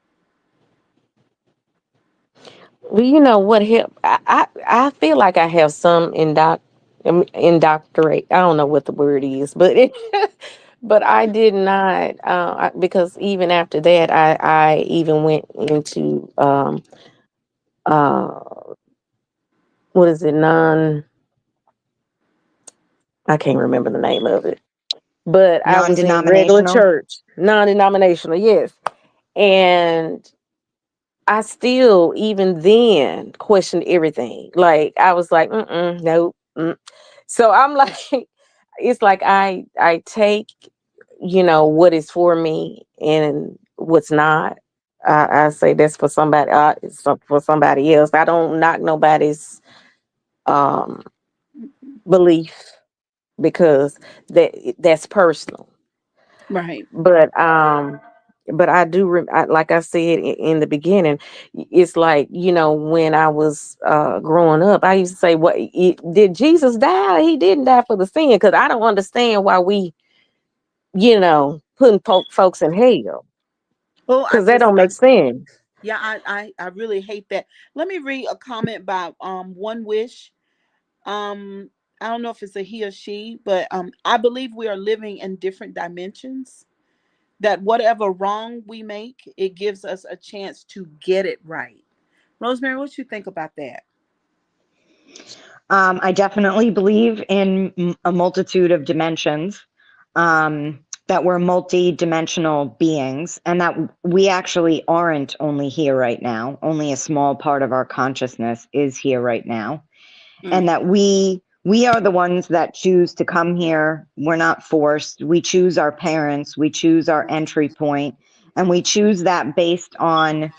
Well, you know what help? I feel like I have some indoctorate. I don't know what the word is, but but I did not, because even after that, I even went into uh what is it, I can't remember the name of it, but I was in regular Non-denominational. church, non-denominational, yes. And I still, even then, questioned everything. Like I was like, nope. So I'm like, it's like I take, what is for me and what's not. I say that's for somebody, for somebody else. I don't knock nobody's um belief, because that's personal. Right. But I do like I said in the beginning, it's like, when I was growing up, I used to say, what, did Jesus die? He didn't die for the sin, because I don't understand why we, putting folks in hell, Well, because that don't make sense. yeah, I really hate that. Let me read a comment by One Wish. Um, I don't know if it's a he or she, but I believe we are living in different dimensions. That whatever wrong we make, it gives us a chance to get it right. Rosemary, what you think about that? I definitely believe in a multitude of dimensions, that we're multi-dimensional beings, and that we actually aren't only here right now. Only a small part of our consciousness is here right now, Mm. and that we are the ones that choose to come here. We're not forced. We choose our parents. We choose our entry point, and we choose that based on,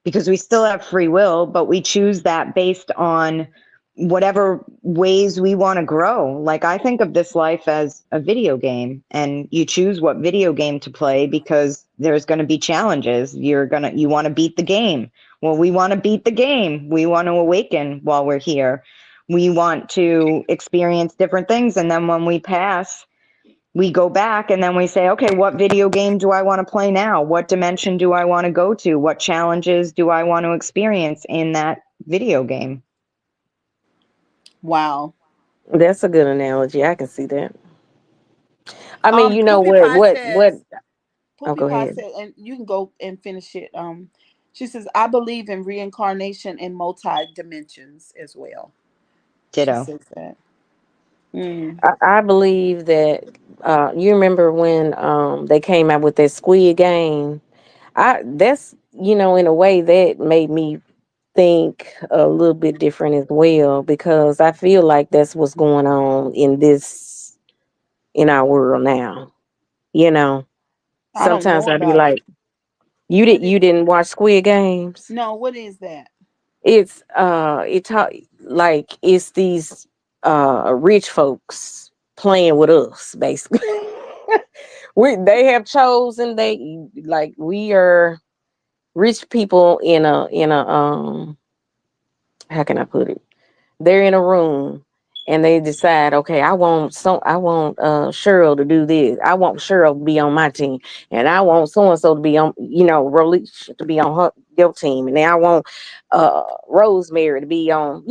because we still have free will, but we choose that based on whatever ways we want to grow. Like, I think of this life as a video game, and you choose what video game to play because there's going to be challenges. You want to beat the game. Well, we want to beat the game. We want to awaken while we're here. We want to experience different things, and then when we pass, we go back and then we say, okay, what video game do I want to play now? What dimension do I want to go to? What challenges do I want to experience in that video game? Wow. That's a good analogy. I can see that. I mean, you know Poopie what? Pie What? says, Oh, Poopie go Pie ahead. said, and you can go and finish it. She says, I believe in reincarnation in multi dimensions as well. She Ditto. says that. Mm. I believe that you remember when they came out with that Squid Game. I That's, in a way that made me think a little bit different as well, because I feel like that's what's going on in our world now. You know, I don't sometimes know I'd be about it. like, you What is, you didn't watch Squid Games? no, what is that? Like it's these rich folks playing with us, basically. They have chosen, we are rich people in a how can I put it? They're in a room and they decide, okay, I want Cheryl to do this. I want Cheryl to be on my team, and I want so and so to be on, Relish to be on your team, and then I want Rosemary to be on.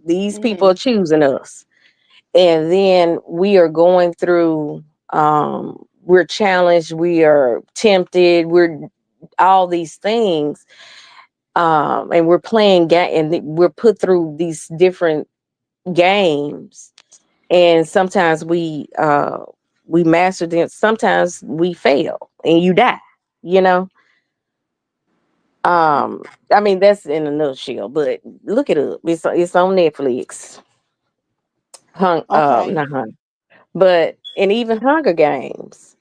These people are Hmm. choosing us, and then we are going through. We're challenged. We are tempted. We're all these things, and we're playing game, and we're put through these different games, and sometimes we master them, sometimes we fail and you die, you know I mean, that's in a nutshell, but look it up. It's on Netflix. Okay. Not Hunger, but and even Hunger Games,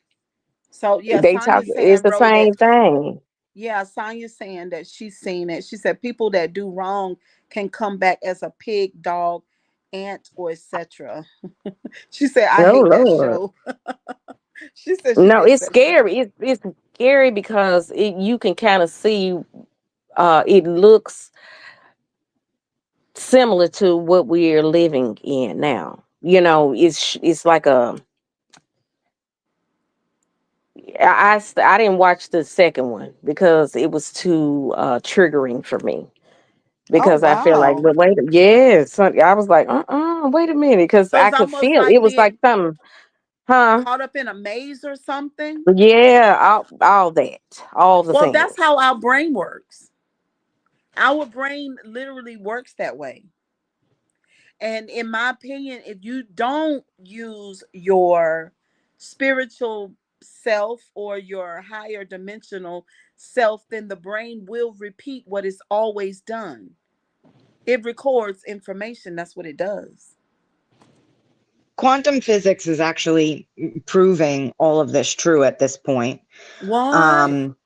So yeah, they talk, Sonya's it's saying, the Ro, that same thing. yeah, Sonya's saying that she's seen it. She said people that do wrong can come back as a pig, dog, ant, or etc. She said, I Oh hate that Lord. show. She said she No, hates it's that show. scary. It's scary because you can kind of see, it looks similar to what we're living in now. It's like I didn't watch the second one because it was too triggering for me. Oh Because I feel like, wow. but wait, yes, I was like, wait a minute, because So I it's could almost feel it like was like being something, huh? caught up in a maze or something. Yeah, all that, all the Well, that's things. how our brain works. Our brain literally works that way. And in my opinion, if you don't use your spiritual self or your higher dimensional self, then the brain will repeat what it's always done. It records information. That's what it does. Quantum physics is actually proving all of this true at this point. What? Um,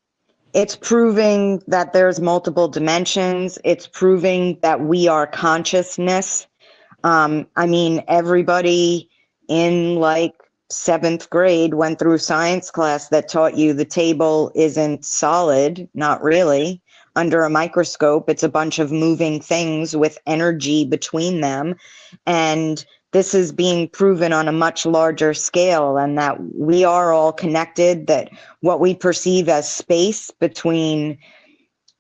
It's proving that there's multiple dimensions. It's proving that we are consciousness. I mean, everybody in like 7th grade went through science class that taught you the table isn't solid, not really. Under a microscope, it's a bunch of moving things with energy between them. And this is being proven on a much larger scale, and that we are all connected, that what we perceive as space between,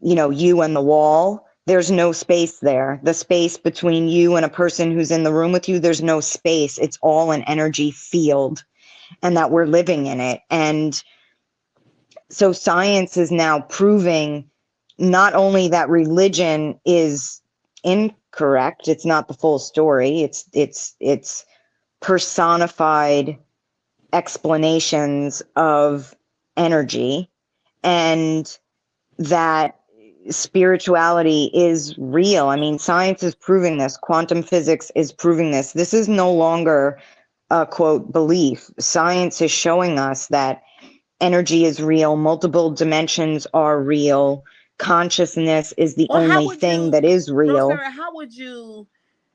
you and the wall, there's no space there. The space between you and a person who's in the room with you, there's no space. It's all an energy field, and that we're living in it. And so science is now proving not only that religion is incorrect, it's not the full story, it's personified explanations of energy, and that spirituality is real. I mean, science is proving this. Quantum physics is proving this. This is no longer a quote belief. Science is showing us that energy is real, multiple dimensions are real, consciousness is the Well, how only would thing you, that is real. Rosemary, how would you,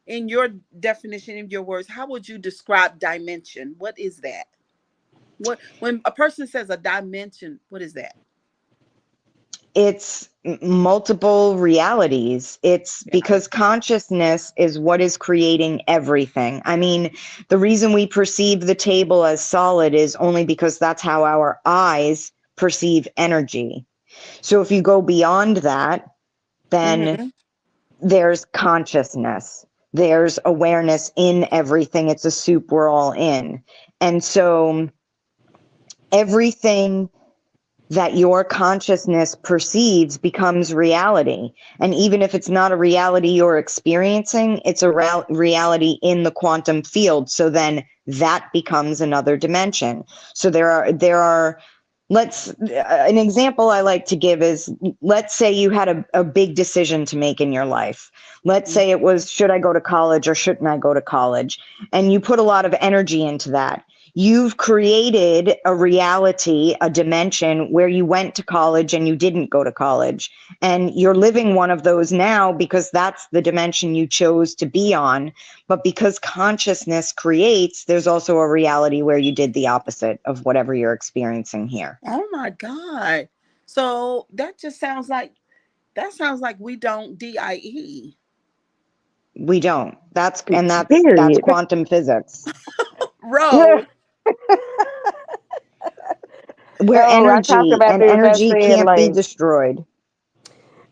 in your definition, in your words, how would you describe dimension? What is that? What, when a person says a dimension, what is that? It's multiple realities. It's Yeah. because consciousness is what is creating everything. I mean, the reason we perceive the table as solid is only because that's how our eyes perceive energy. So if you go beyond that, then Mm-hmm. there's consciousness. There's awareness in everything. It's a soup we're all in. And so everything that your consciousness perceives becomes reality. And even if it's not a reality you're experiencing, it's a reality in the quantum field. So then that becomes another dimension. So there are an example I like to give is, let's say you had a big decision to make in your life. Let's say it was, should I go to college or shouldn't I go to college? And you put a lot of energy into that. You've created a reality, a dimension where you went to college and you didn't go to college. And you're living one of those now because that's the dimension you chose to be on. But because consciousness creates, there's also a reality where you did the opposite of whatever you're experiencing here. Oh my God. So that sounds like we don't DIE. We don't. That's Period. quantum physics, Ro, where Oh, I talked about this. I energy said, can't be like, destroyed.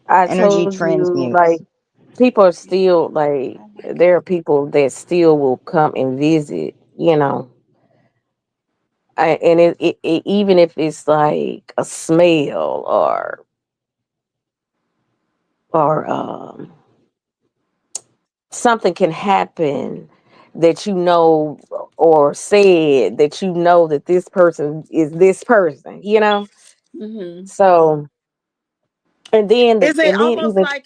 I Energy told you, like, transmutes. people are still, like, oh my there God. are people that still will come and visit, and even if it's like a smell or something can happen that or said that that this person is this person. Mm-hmm. So Is it and then almost even like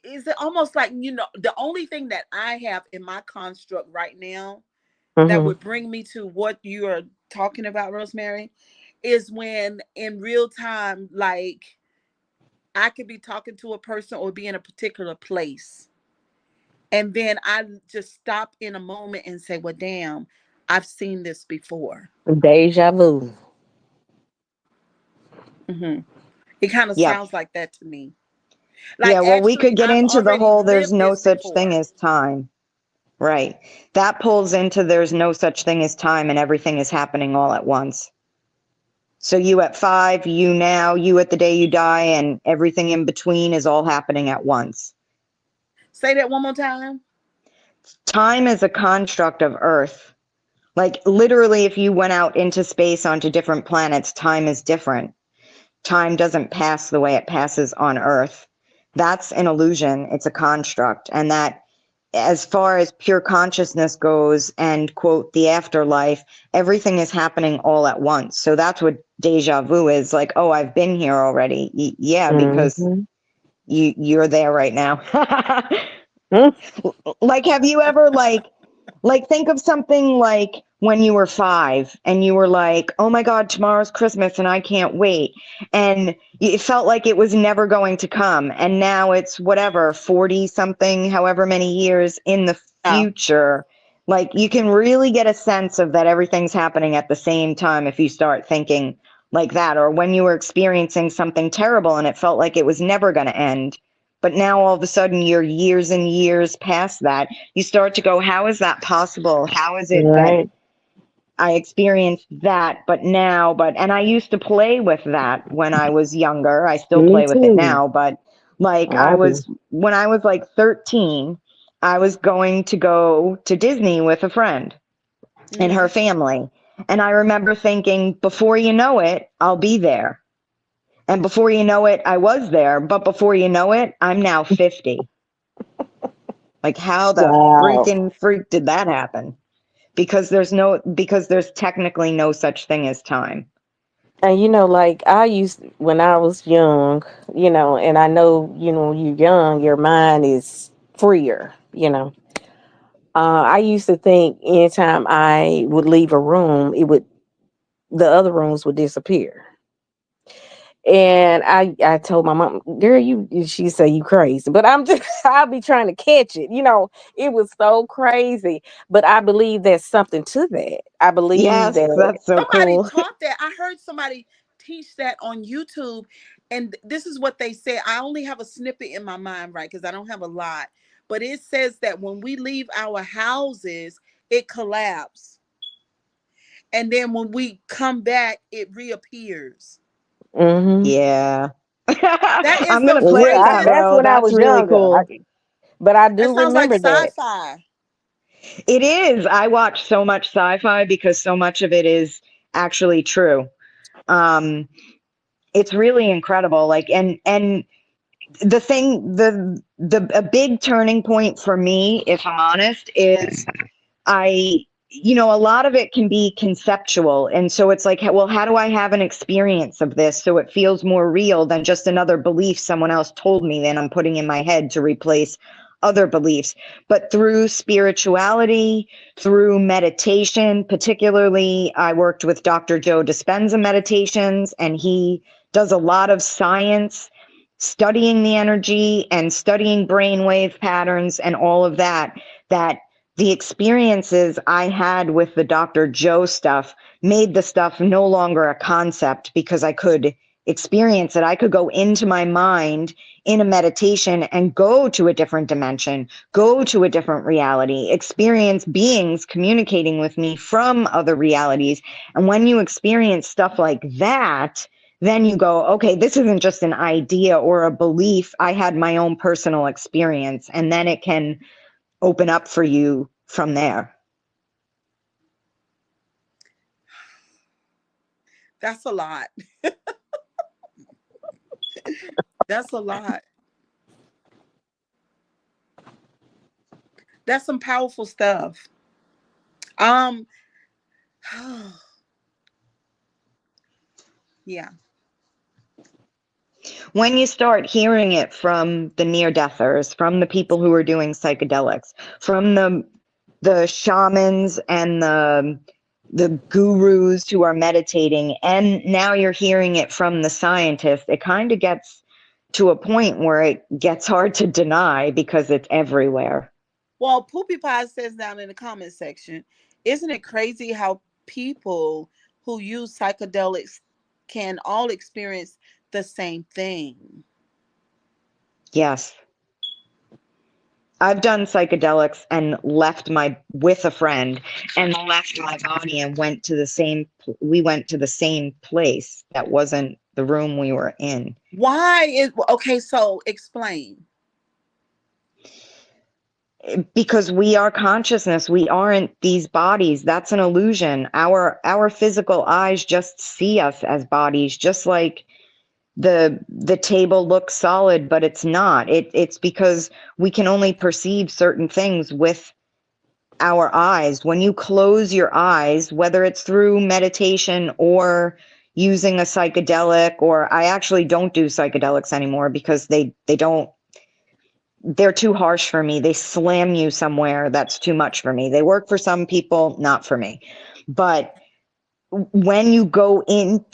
is it almost like, the only thing that I have in my construct right now that hmm would bring me to what you are talking about, Rosemary, is when in real time, like I could be talking to a person or be in a particular place. And then I just stop in a moment and say, well, damn, I've seen this before. deja vu. Hmm. It kind of Yep. sounds like that to me. Like, Yeah, well, we actually, could get I've into the already whole there's lived no this such thing before. as time. Right. That pulls into there's no such thing as time, and everything is happening all at once. So you at 5, you now, you at the day you die, and everything in between is all happening at once. Say that one more time. Time is a construct of Earth. Like literally, if you went out into space onto different planets, time is different. Time doesn't pass the way it passes on Earth. That's an illusion. It's a construct. And that, as far as pure consciousness goes and quote the afterlife, everything is happening all at once. So that's what deja vu is, like, oh, I've been here already. Yeah, because hmm you're there right now. Like, have you ever like think of something like when you were 5 and you were like, oh my God, tomorrow's Christmas and I can't wait. And it felt like it was never going to come. And now it's whatever, 40 something, however many years in the Yeah. future. Like you can really get a sense of that everything's happening at the same time if you start thinking like that, or when you were experiencing something terrible and it felt like it was never going to end. But now all of a sudden you're years and years past that. You start to go, how is that possible? How is it that Right. I experienced that, and I used to play with that when I was younger. I still Me play with it too. now, but like I do. when I was like 13, I was going to go to Disney with a friend and Hmm. her family. And I remember thinking, before you know it, I'll be there. And before you know it, I was there. But before you know it, I'm now 50. Like, how the Wow. freaking freak did that happen? Because there's technically no such thing as time. And like I used when I was young, and I know, when you're young, your mind is freer. I used to think anytime I would leave a room, the other rooms would disappear. And I told my mom, girl, she say you crazy, but I'm just, I'll be trying to catch it. It was so crazy, but I believe there's something to that. I believe Yes, that. that's so Somebody cool. taught that. I heard somebody teach that on YouTube, and this is what they said. I only have a snippet in my mind, right? Because I don't have a lot, but it says that when we leave our houses, it collapses, and then when we come back, it reappears. Hmm. Yeah. That is I'm the gonna play Yeah, that, craziest. that's bro. when I That's was really younger. cool. But I That do sounds like remember that. sci-fi. It is. I watch so much sci-fi because so much of it is actually true. Um, it's really incredible. Like, and the thing, the a big turning point for me, if I'm honest, is a lot of it can be conceptual. And so it's like, well, how do I have an experience of this so it feels more real than just another belief someone else told me that I'm putting in my head to replace other beliefs? But through spirituality, through meditation, particularly, I worked with Dr. Joe Dispenza meditations, and he does a lot of science studying the energy and studying brainwave patterns and all of that the experiences I had with the Dr. Joe stuff made the stuff no longer a concept because I could experience it. I could go into my mind in a meditation and go to a different dimension, go to a different reality, experience beings communicating with me from other realities. And when you experience stuff like that, then you go, okay, this isn't just an idea or a belief. I had my own personal experience. And then it can open up for you from there. That's a lot. That's a lot. That's some powerful stuff. Um, yeah. When you start hearing it from the near deathers, from the people who are doing psychedelics, from the shamans and the gurus who are meditating, and now you're hearing it from the scientists, it kind of gets to a point where it gets hard to deny because it's everywhere. Well, Poopy Pie says down in the comment section, isn't it crazy how people who use psychedelics can all experience the same thing? Yes. I've done psychedelics and left my with a friend and left my body and we went to the same place that wasn't the room we were in. Why is okay? So explain. Because we are consciousness, we aren't these bodies. That's an illusion. Our physical eyes just see us as bodies, just like the table looks solid but it's not. It's because we can only perceive certain things with our eyes. When you close your eyes, whether it's through meditation or using a psychedelic, or I actually don't do psychedelics anymore because they don't they're too harsh for me. They slam you somewhere that's too much for me. They work for some people, not for me. But when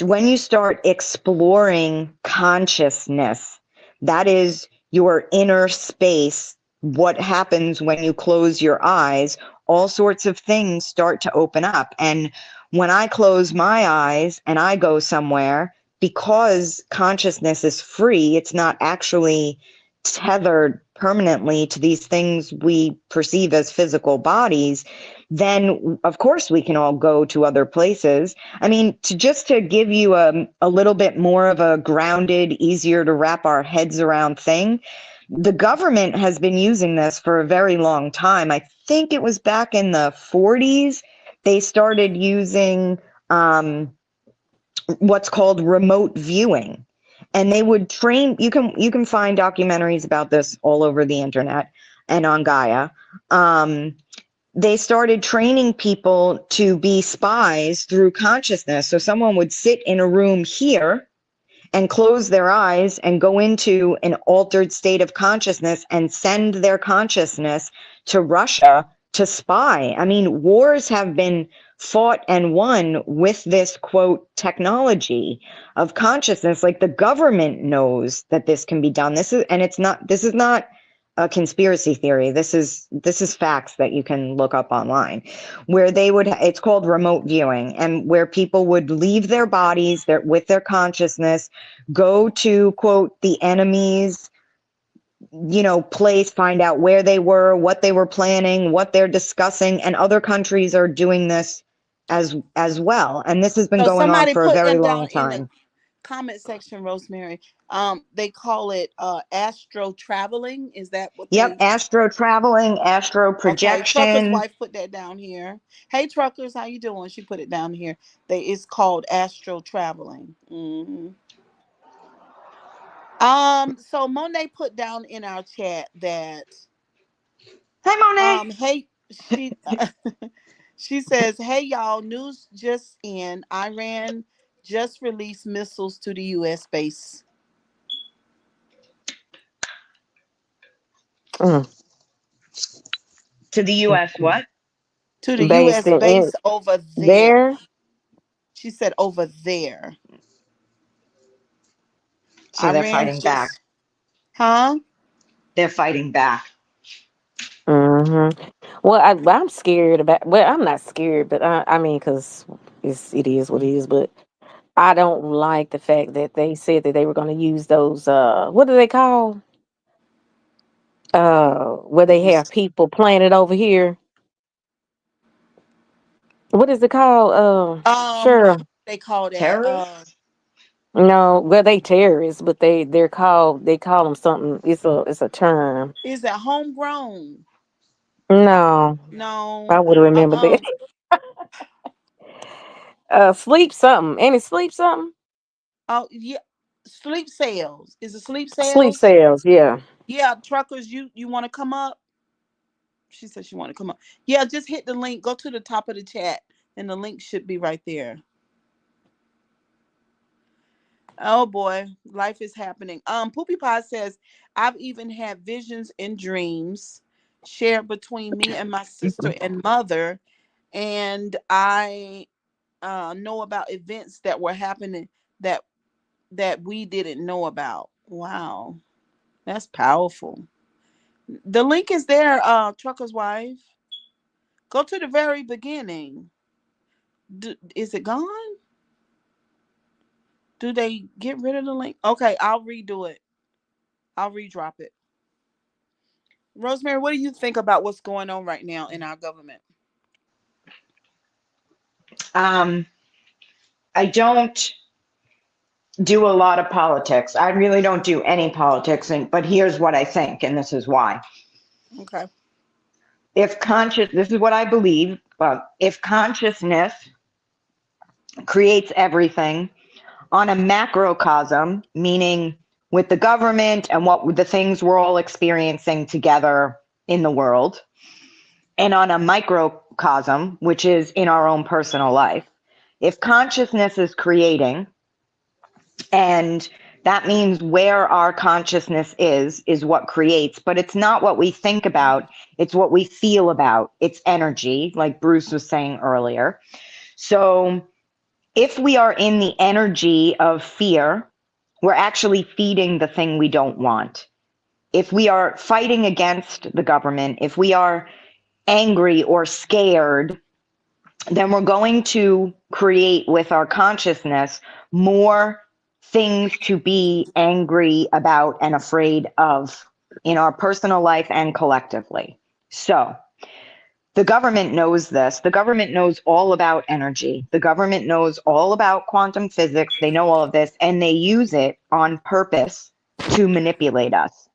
when you start exploring consciousness, that is your inner space, what happens when you close your eyes, all sorts of things start to open up. And when I close my eyes and I go somewhere, because consciousness is free, it's not actually tethered permanently to these things we perceive as physical bodies, then of course we can all go to other places. I mean, to give you a little bit more of a grounded, easier to wrap our heads around thing, the government has been using this for a very long time. I think it was back in the 40s they started using what's called remote viewing, and they would train. You can find documentaries about this all over the internet and on Gaia. They started training people to be spies through consciousness. So someone would sit in a room here and close their eyes and go into an altered state of consciousness and send their consciousness to Russia to spy. I mean, wars have been fought and won with this quote technology of consciousness. Like, the government knows that this can be done. This is not a conspiracy theory. This is facts that you can look up online, where it's called remote viewing, and where people would leave their bodies with their consciousness, go to quote the enemy's place, find out where they were, what they were planning, what they're discussing. And other countries are doing this as well, and this has been So going on somebody for a put very that down long in the time. comment section, Rosemary. They call it astro traveling. Is that what Yep, they? astro traveling, astro Okay, Trucker's projection. wife put that down here. Hey, Truckers, how you doing? She put it down here. It's called astro traveling. So Monet put down in our chat that Hi, Monet. hey, she says, hey y'all, news just in. Iran just released missiles to the US base. Mm. To the US what? To the Based US in base over there. there. She said over there. So they're Iran fighting back. just huh? They're fighting back. Hmm. Well, I'm scared about. Well, I'm not scared, but I mean, because it is what it is. But I don't like the fact that they said that they were going to use those. What do they call? Where they have people planted over here. What is it called? What Sure. they call that? Terrorists? No, well, they terrorists, but they call them something. It's a term. Is that homegrown? No, I No. would have remembered Uh-uh. that. Sleep something. Any sleep something? Oh yeah. Sleep sales. Is it sleep Sleep sales? cells. Yeah. Yeah, Truckers, you want to come up? She said she want to come up. Yeah, just hit the link. Go to the top of the chat, and the link should be right there. Oh boy, life is happening. Poopy Pie says, I've even had visions and dreams shared between me and my sister and mother, and I know about events that were happening that we didn't know about. Wow, that's powerful. The link is there, Trucker's wife. Go to the very beginning. Is it gone? Do they get rid of the link? Okay, I'll redo it. I'll redrop it. Rosemary, what do you think about what's going on right now in our government? Um, I don't do a lot of politics. I really don't do any politics, but here's what I think, and this is why. Okay. This is what I believe, but if consciousness creates everything on a macrocosm, meaning with the government and what the things we're all experiencing together in the world, and on a microcosm, which is in our own personal life, if consciousness is creating and That means where our consciousness is what creates, but it's not what we think about, it's what we feel about. It's energy, like Bruce was saying earlier. So if we are in the energy of fear, we're actually feeding the thing we don't want. If we are fighting against the government, if we are angry or scared, then we're going to create with our consciousness more things to be angry about and afraid of in our personal life and collectively. So, the government knows this. The government knows all about energy. The government knows all about quantum physics. They know all of this, and they use it on purpose to manipulate us.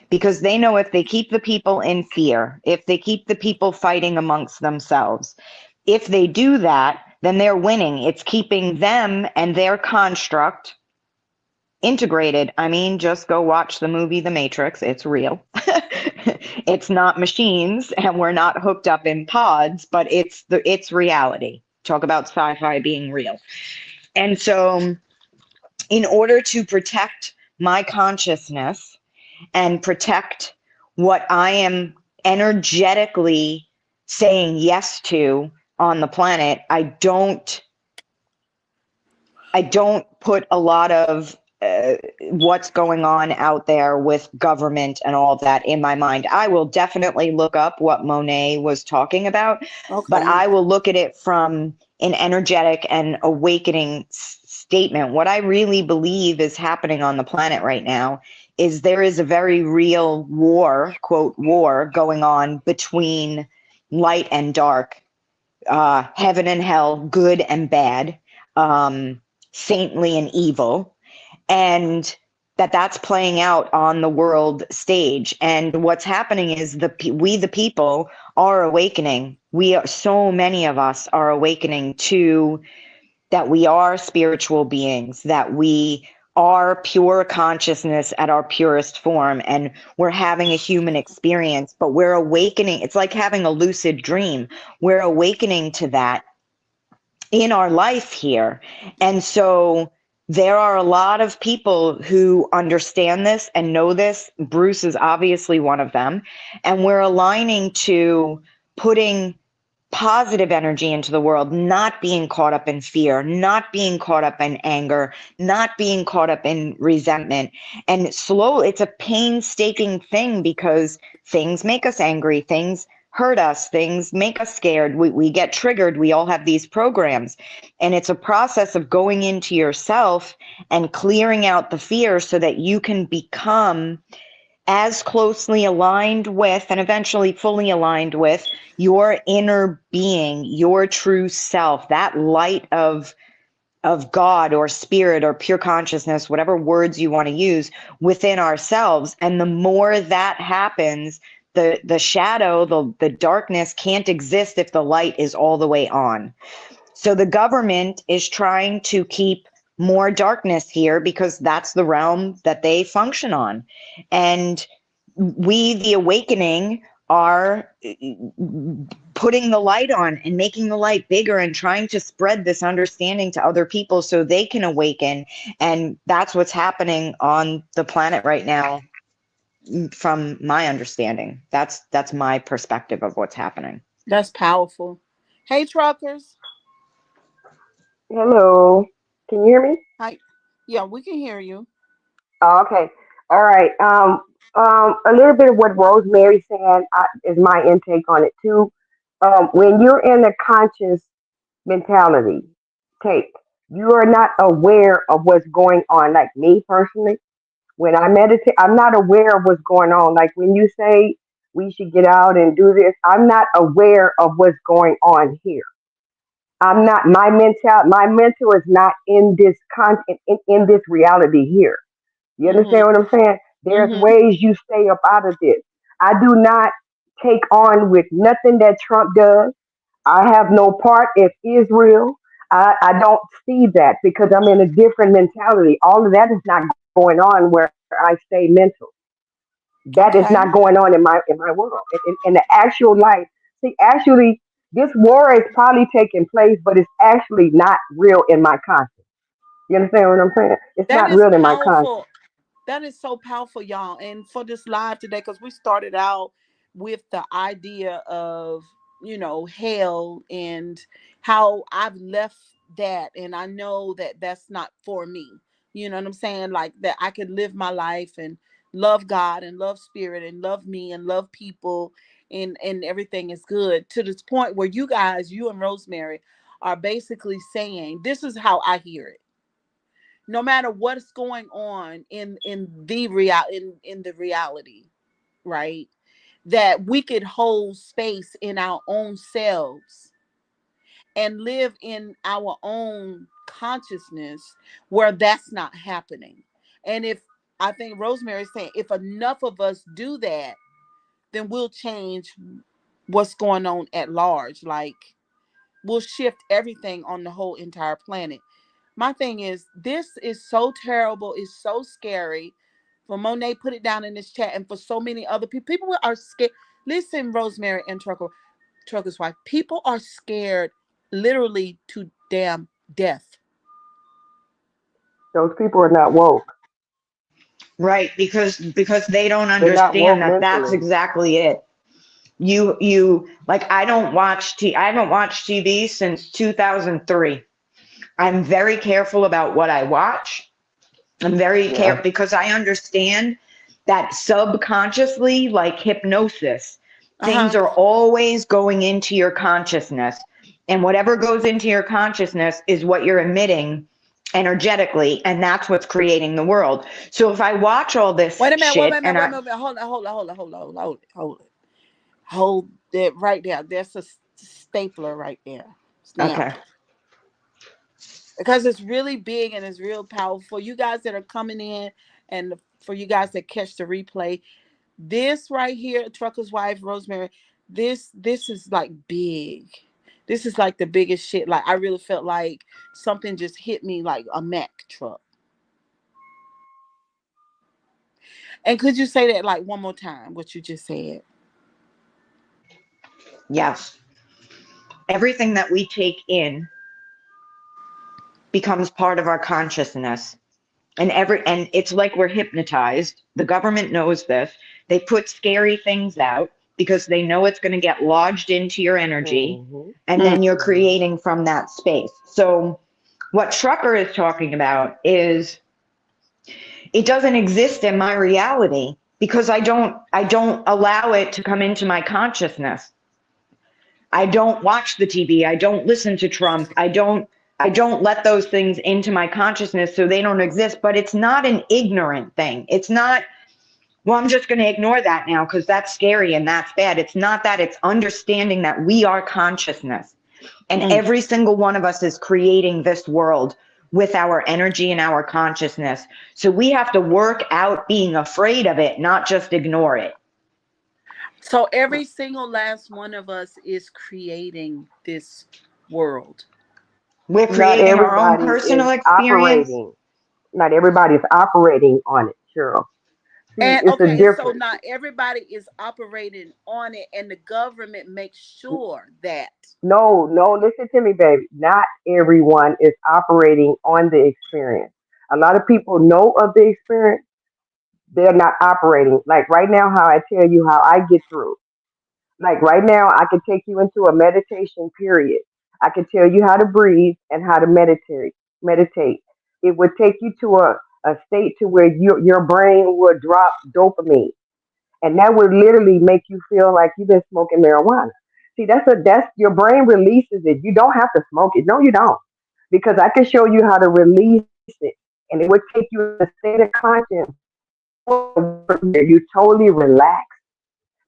Because they know if they keep the people in fear, if they keep the people fighting amongst themselves, if they do that, then they're winning. It's keeping them and their construct integrated. I mean, just go watch the movie The Matrix. It's real. It's not machines and we're not hooked up in pods, but it's reality. Talk about sci-fi being real. And so in order to protect my consciousness and protect what I am energetically saying yes to on the planet, I don't put a lot of what's going on out there with government and all that in my mind. I will definitely look up what Monet was talking about, but Okay. I will look at it from an energetic and awakening statement. What I really believe is happening on the planet right now is there is a very real war, quote, war going on between light and dark, heaven and hell, good and bad, saintly and evil, and that's playing out on the world stage. And what's happening is we the people are awakening. So many of us are awakening to that we are spiritual beings, that we are pure consciousness at our purest form, and we're having a human experience, but we're awakening. It's like having a lucid dream. We're awakening to that in our life here. And so there are a lot of people who understand this and know this. Bruce is obviously one of them. And we're aligning to putting positive energy into the world, not being caught up in fear, not being caught up in anger, not being caught up in resentment. And it's a painstaking thing because things make us angry, things hurt us, things make us scared, we get triggered, we all have these programs. And it's a process of going into yourself and clearing out the fear so that you can become as closely aligned with and eventually fully aligned with your inner being, your true self, that light of God or spirit or pure consciousness, whatever words you want to use, within ourselves. And the more that happens, the shadow, the darkness can't exist if the light is all the way on. So the government is trying to keep more darkness here because that's the realm that they function on. And we, the awakening, are putting the light on and making the light bigger and trying to spread this understanding to other people so they can awaken. And that's what's happening on the planet right now, from my understanding. That's my perspective of what's happening. That's powerful. Hey, truckers. Hello. Can you hear me? Hi. Yeah, we can hear you. Oh, okay. All right. A little bit of what Rosemary said is my intake on it too. When you're in a conscious mentality, take, you are not aware of what's going on. Like me personally, when I meditate, I'm not aware of what's going on. Like when you say we should get out and do this, I'm not aware of what's going on here. I'm not my mental is not in this in this reality here. You understand Mhm. what I'm saying? There's Mhm. ways you stay up out of this. I do not take on with nothing that Trump does. I have no part in Israel. I don't see that because I'm in a different mentality. All of that is not going on where I stay mental. That is not Okay. going on in my world. In the actual life. See, actually, this war is probably taking place, but it's actually not real in my conscience. You understand what I'm saying? It's That not is really my conscience. powerful. That is so powerful, y'all. And for this live today, because we started out with the idea of, hell and how I've left that. And I know that that's not for me. You know what I'm saying? Like that I could live my life and love God and love spirit and love me and love people, and everything is good, to this point where you guys, you and Rosemary, are basically saying this is how I hear it. No matter what's going on in the reality, right, that we could hold space in our own selves and live in our own consciousness where that's not happening. And if, I think Rosemary is saying, if enough of us do that, then we'll change what's going on at large. Like, we'll shift everything on the whole entire planet. My thing is, this is so terrible, it's so scary. For Monet, put it down in this chat, and for so many other people, people are scared. Listen, Rosemary and Trucker's wife, people are scared literally to damn death. Those people are not woke. Right, because they don't They're not understand woke that that's mentally. exactly it. You like, I haven't watched TV since 2003. I'm very careful about what I watch. I'm very Yeah. careful because I understand that subconsciously, like hypnosis, things Uh-huh. are always going into your consciousness. And whatever goes into your consciousness is what you're emitting energetically, and that's what's creating the world. So if I watch all this Wait a minute, wait a shit minute, and wait a I, minute. Hold on, hold on, hold on, hold on, hold it. Hold it right there. There's a stapler right there. Snap. okay, Because it's really big and it's real powerful. You guys that are coming in, and for you guys that catch the replay, this right here, Trucker's wife, Rosemary, this is like big. This is like the biggest shit. Like, I really felt like something just hit me like a Mack truck. And could you say that like one more time, what you just said? yes, everything that we take in becomes part of our consciousness. And it's like we're hypnotized. The government knows this. They put scary things out because they know it's going to get lodged into your energy, Hmm. and Mm. then you're Hmm. creating from that space. So what Trucker is talking about is, it doesn't exist in my reality because I don't allow it to come into my consciousness. I don't watch the TV. I don't listen to Trump. I don't let those things into my consciousness, so they don't exist. But it's not an ignorant thing. It's not, well, I'm just going to ignore that now because that's scary and that's bad. It's not that. It's understanding that we are consciousness, and Mm. every single one of us is creating this world with our energy and our consciousness. So we have to work out being afraid of it, not just ignore it. So every single last one of us is creating this world. We're Not creating our own everybody is personal experience. operating. Not everybody is operating on it, Cheryl. See, And it's a okay, so difference. not everybody is operating on it, and the government makes sure that. No, no, listen to me, baby. Not everyone is operating on the experience. A lot of people know of the experience, they're not operating. Like right now, how I tell you how I get through. Like right now, I could take you into a meditation period. I could tell you how to breathe and how to meditate. Meditate. It would take you to a state to where your brain would drop dopamine, and that would literally make you feel like you've been smoking marijuana. See, that's your brain releases it. You don't have to smoke it. No, you don't, because I can show you how to release it, and it would take you in a state of conscience where you totally relax.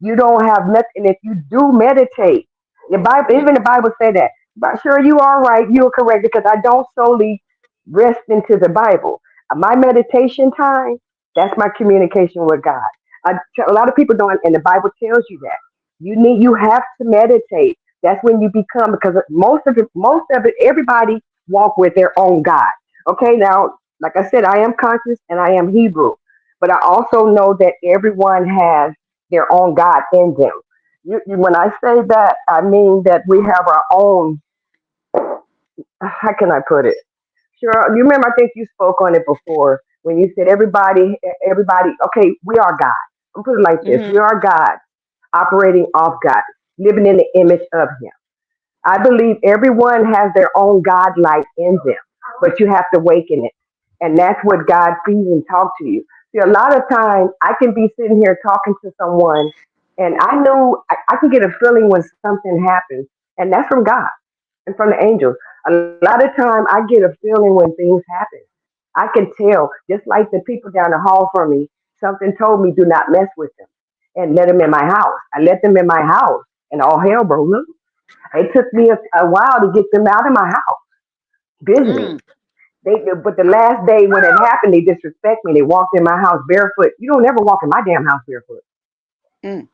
You don't have nothing. If you do meditate, the Bible, even the Bible said that. But sure, you are right. You are correct because I don't solely rest into the Bible. My meditation time, that's my communication with God. A lot of people don't, and the Bible tells you that you have to meditate. That's when you become, because most of it, everybody walk with their own God. Okay, now, like I said, I am conscious and I am Hebrew, but I also know that everyone has their own God in them. When I say that, I mean that we have our own. How can I put it? Sure. You remember? I think you spoke on it before when you said everybody. Okay, we are God. I'm put it like this: we Mm-hmm. are God, operating off God, living in the image of Him. I believe everyone has their own God light in them, but you have to waken it. And that's what God sees and talk to you. See, a lot of times I can be sitting here talking to someone and I can get a feeling when something happens, and that's from God and from the angels. A lot of time I get a feeling when things happen. I can tell, just like the people down the hall from me, something told me do not mess with them and let them in my house. I let them in my house and all hell broke loose. It took me a while to get them out of my house, visiting. Mm, But the last day when it happened, they disrespect me. They walked in my house barefoot. You don't ever walk in my damn house barefoot. mm,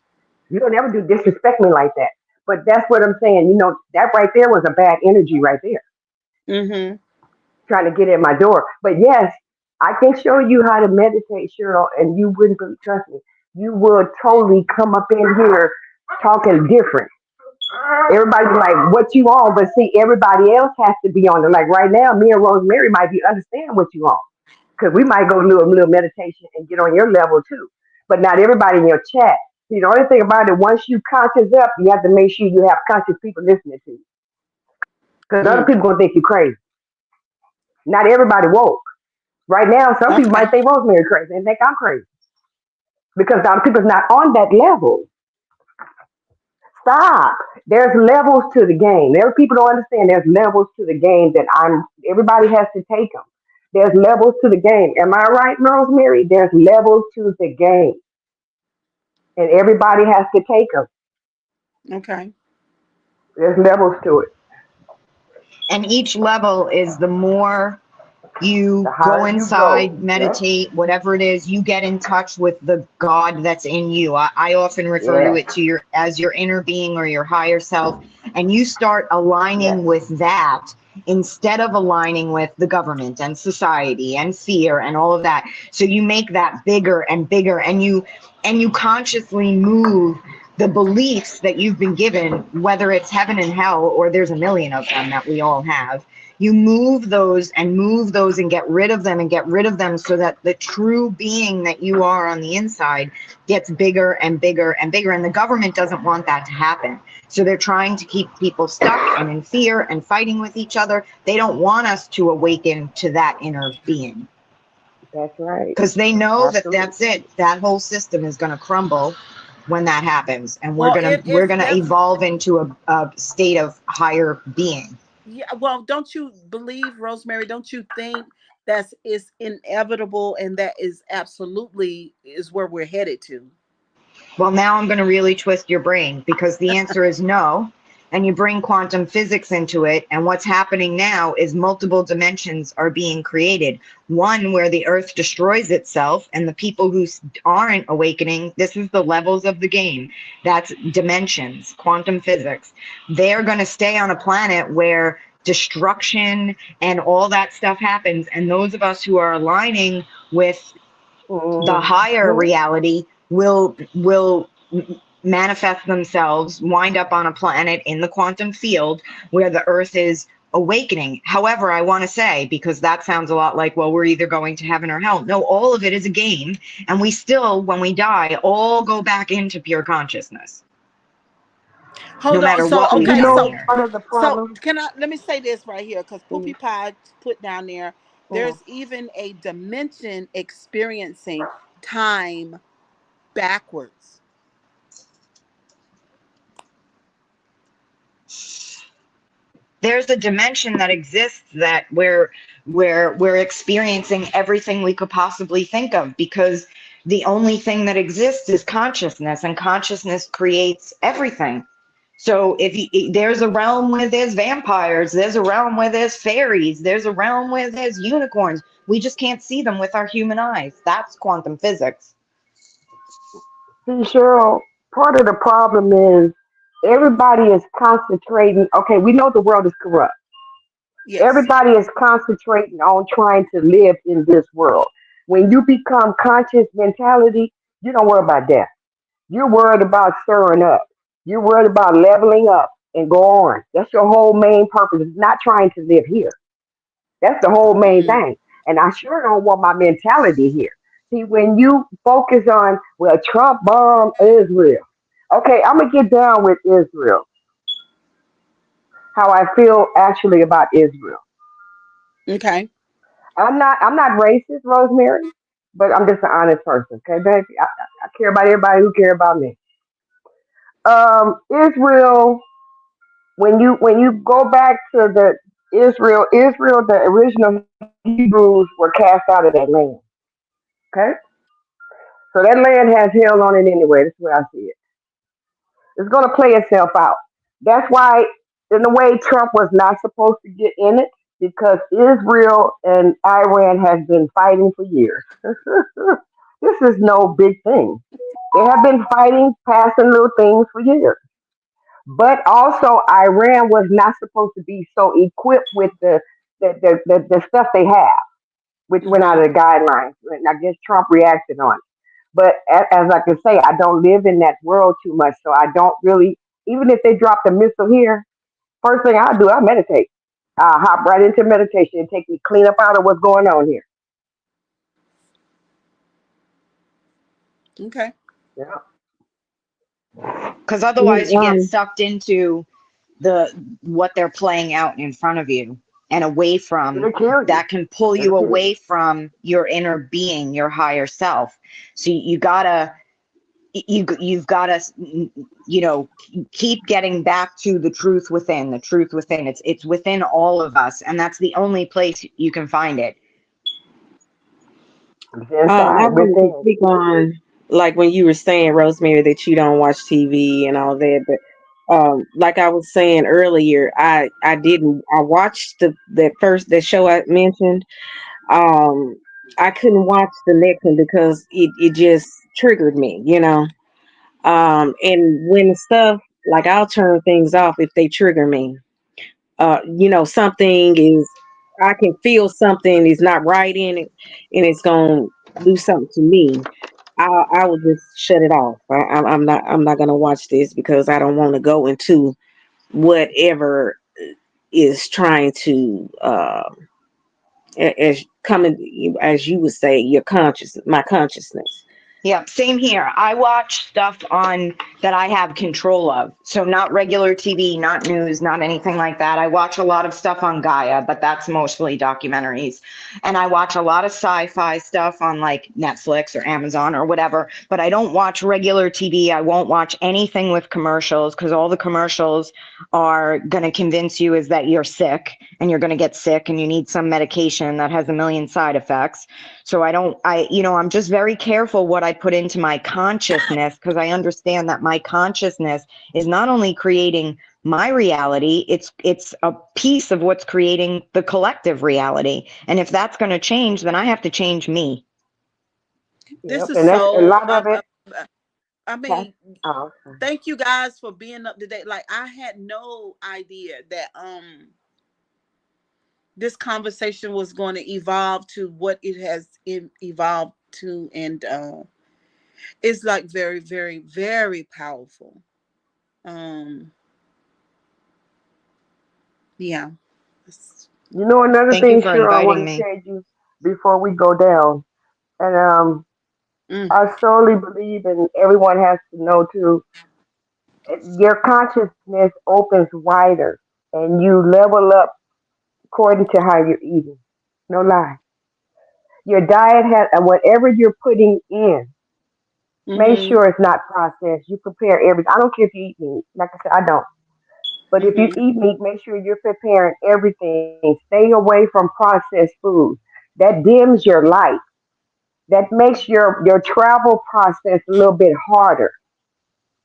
You don't ever do disrespect me like that. But that's what I'm saying. That right there was a bad energy right there, mm-hmm. trying to get in my door. But yes, I can show you how to meditate, Cheryl, and you wouldn't trust me. You would totally come up in here talking different. Everybody's like, what you on? But see, everybody else has to be on it. Like right now, me and Rosemary might be understand what you on. Because we might go do a little meditation and get on your level too. But not everybody in your chat. See, the only thing about it, once you conscious up, you have to make sure you have conscious people listening to you. Because other Mm. people gonna think you crazy. Not everybody woke. Right now, some people Okay. might think Rosemary crazy and think I'm crazy. Because other people's not on that level. Stop. There's levels to the game. There people don't understand there's levels to the game that everybody has to take them. There's levels to the game. Am I right, Rosemary? There's levels to the game. And everybody has to take them. Okay. There's levels to it. And each level is the more The you go higher you go. inside, Yep. meditate, whatever it is, you get in touch with the God that's in you. I often refer to Yes. it to your as your inner being or your higher self, and you start Yes. aligning with that instead of aligning with the government and society and fear and all of that. So you make that bigger and bigger, and you consciously move the beliefs that you've been given, whether it's heaven and hell or there's a million of them that we all have. You move those and get rid of them and get rid of them so that the true being that you are on the inside gets bigger and bigger and bigger. And the government doesn't want that to happen. So they're trying to keep people stuck and in fear and fighting with each other. They don't want us to awaken to that inner being That's right. because they know that Absolutely. that's it. That whole system is going to crumble when that happens, and we're Well, gonna we're it's gonna that's evolve into a state of higher being. yeah. Well, don't you believe, Rosemary? Don't you think that's is inevitable and that is absolutely is where we're headed to? Well, now I'm going to really twist your brain because the answer is no. And you bring quantum physics into it. And what's happening now is multiple dimensions are being created. One where the earth destroys itself, and the people who aren't awakening, this is the levels of the game. That's dimensions, quantum physics. They're going to stay on a planet where destruction and all that stuff happens. And those of us who are aligning with the higher Mm-hmm. reality will manifest themselves, wind up on a planet in the quantum field where the earth is awakening. However, I want to say, because that sounds a lot like, well, we're either going to heaven or hell. No, all of it is a game, and we still, when we die, all go back into pure consciousness, no Hold on. matter So what we've You okay. done know, here. part of the So problem. can I let me say this right here because Mm-hmm. Poopy Pie put down there. There's even a dimension experiencing time backwards. There's a dimension that exists that where we're experiencing everything we could possibly think of, because the only thing that exists is consciousness, and consciousness creates everything. So if you, there's a realm where there's vampires, there's a realm where there's fairies, there's a realm where there's unicorns, we just can't see them with our human eyes. That's quantum physics. See, Cheryl, part of the problem is everybody is concentrating. Okay, we know the world is corrupt. Yes. Everybody is concentrating on trying to live in this world. When you become conscious mentality, you don't worry about death. You're worried about stirring up. You're worried about leveling up and go on. That's your whole main purpose. It's not trying to live here. That's the whole main Mm, thing. And I sure don't want my mentality here. See, when you focus on, well, Trump bombed Israel. Okay, I'm gonna get down with Israel. How I feel actually about Israel. okay. I'm not racist, Rosemary, but I'm just an honest person. Okay, baby. I care about everybody who care about me. Israel. When you go back to the Israel, the original Hebrews were cast out of that land. Okay, so that land has hell on it anyway. That's the way I see it. It's going to play itself out. That's why, in a way, Trump was not supposed to get in it because Israel and Iran has been fighting for years. This is no big thing. They have been fighting, passing little things for years. But also, Iran was not supposed to be so equipped with the stuff they have, which went out Mm-hmm. of the guidelines. And I guess Trump reacted on it. But as I can say, I don't live in that world too much, so I don't really. Even if they drop the missile here, first thing I do, I meditate. I hop right into meditation and take me clean up out of what's going on here. Okay. Yeah, Because otherwise you get sucked into the what they're playing out in front of you and away from it'll kill you. that can pull It'll you kill you. away from your inner being, your higher self. So you gotta you've got to keep getting back to the truth within. It's within all of us, and that's the only place you can find it. It's I inside wanted to within. speak on, like when you were saying, Rosemary, that you don't watch TV and all that, but like I was saying earlier, I didn't. I watched that show I mentioned. Um, I couldn't watch the next one because it just triggered me, you know. And when stuff like I'll turn things off if they trigger me. Something is, I can feel something is not right in it, and it's gonna do something to me. I will just shut it off. I'm not gonna watch this because I don't want to go into whatever is trying to as coming, as you would say, my consciousness. Yeah, same here. I watch stuff on that I have control of. So not regular TV, not news, not anything like that. I watch a lot of stuff on Gaia, but that's mostly documentaries. And I watch a lot of sci-fi stuff on like Netflix or Amazon or whatever, but I don't watch regular TV. I won't watch anything with commercials because all the commercials are going to convince you is that you're sick and you're going to get sick and you need some medication that has a million side effects. So I don't, I'm just very careful what I put into my consciousness because I understand that my consciousness is not only creating my reality, it's a piece of what's creating the collective reality. And if that's going to change, then I have to change me. This Yep, is and that's a so. lot of it. I Okay. mean, Oh, okay. thank you guys for being up to date. Like I had no idea that this conversation was going to evolve to what it has evolved to, and it's like very, very, very powerful. Um, yeah. It's- Another Thank you thing, for sure, I inviting want to me. tell you before we go down, and mm, I solely believe, and everyone has to know too, your consciousness opens wider, and you level up according to how you're eating. No lie. Your diet has, and whatever you're putting in, make mm-hmm, sure it's not processed. You prepare everything. I don't care if you eat meat. Like I said, I don't. But if you mm-hmm. eat meat, make sure you're preparing everything. Stay away from processed foods. That dims your light. That makes your travel process a little bit harder.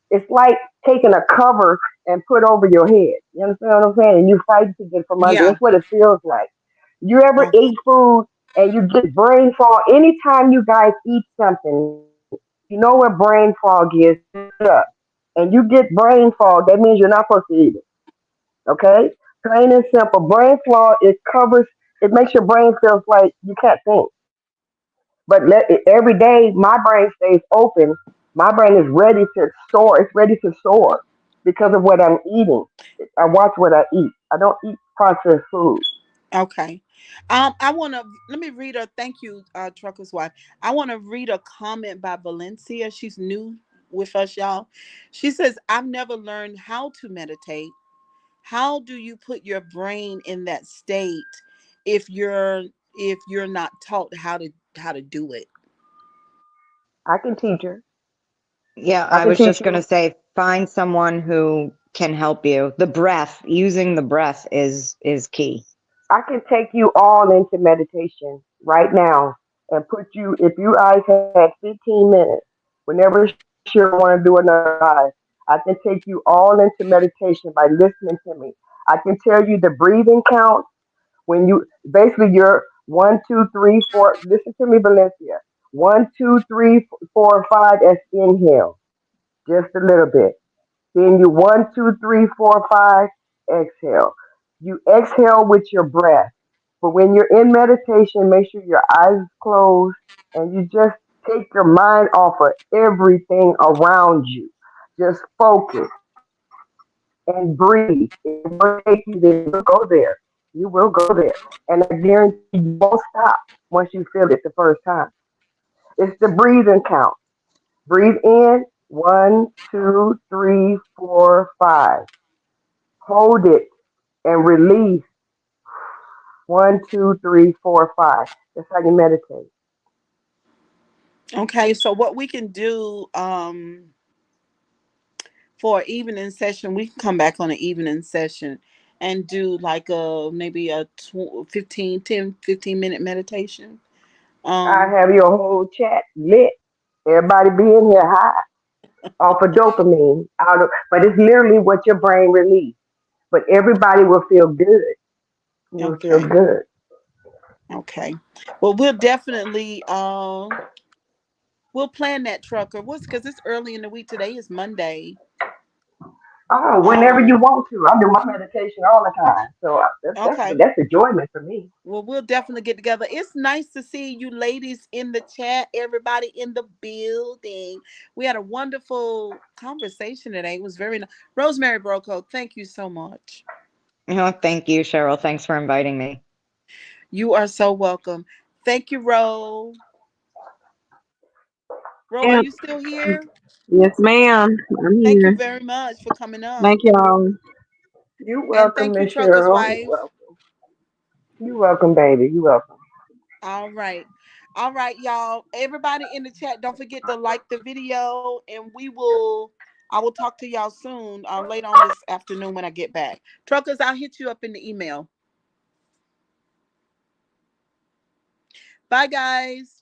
It's like taking a cover and put over your head. You understand what I'm saying? And you fight to get from under. Yeah. That's what it feels like. You ever Oh, eat food and you get brain fog? Anytime you guys eat something, you know what brain fog is. You look it up. And you get brain fog, that means you're not supposed to eat it. Okay? Plain and simple. Brain fog, it covers, it makes your brain feels like you can't think. But every day, my brain stays open. My brain is ready to soar. It's ready to soar because of what I'm eating. I watch what I eat. I don't eat processed food. okay. I want to let me read a thank you, Trucker's wife. I want to read a comment by Valencia. She's new with us, y'all. She says, "I've never learned how to meditate. How do you put your brain in that state if you're not taught how to do it?" I can teach her. Yeah, I I can was teach just going you. to say find someone who can help you. The breath, using the breath is key. I can take you all into meditation right now and put you, if you guys had 15 minutes, whenever sure want to do another live, I can take you all into meditation by listening to me. I can tell you the breathing count when you, basically you're 1, 2, 3, 4, listen to me, Valencia. 1, 2, 3, 4, 5, that's inhale, just a little bit. Then you 1, 2, 3, 4, 5, exhale. You exhale with your breath. But when you're in meditation, make sure your eyes closed and you just take your mind off of everything around you. Just focus and breathe. It will take you there. You'll go there. You will go there. And I guarantee you won't stop once you feel it the first time. It's the breathing count. Breathe in 1, 2, 3, 4, 5. Hold it and release 1, 2, 3, 4, 5. That's how you meditate. Okay, so what we can do for evening session, we can come back on an evening session and do like a maybe a 15 minute meditation. I Um, have your whole chat lit. Everybody be in here high off of dopamine. But it's literally what your brain release. But everybody will feel good. You will feel okay, good. okay. Well, we'll definitely we'll plan that, Trucker. What's because it's early in the week. Today is Monday. Oh, whenever Um, you want to. I do my meditation all the time. So okay. that's enjoyment for me. Well, we'll definitely get together. It's nice to see you ladies in the chat, everybody in the building. We had a wonderful conversation today. It was very nice. Rosemary Broco, thank you so much. Oh, thank you, Cheryl. Thanks for inviting me. You are so welcome. Thank you, Ro. Ro, are Yep. you still here? Yes, ma'am. I'm Thank you here. very much for coming up. Thank y'all. You're And welcome, thank you, Miss Trucker's Cheryl. You're wife. welcome. You're welcome, baby. You're welcome. All right. All right, y'all. Everybody in the chat, don't forget to like the video and I will talk to y'all soon, later on this afternoon when I get back. Truckers, I'll hit you up in the email. Bye, guys.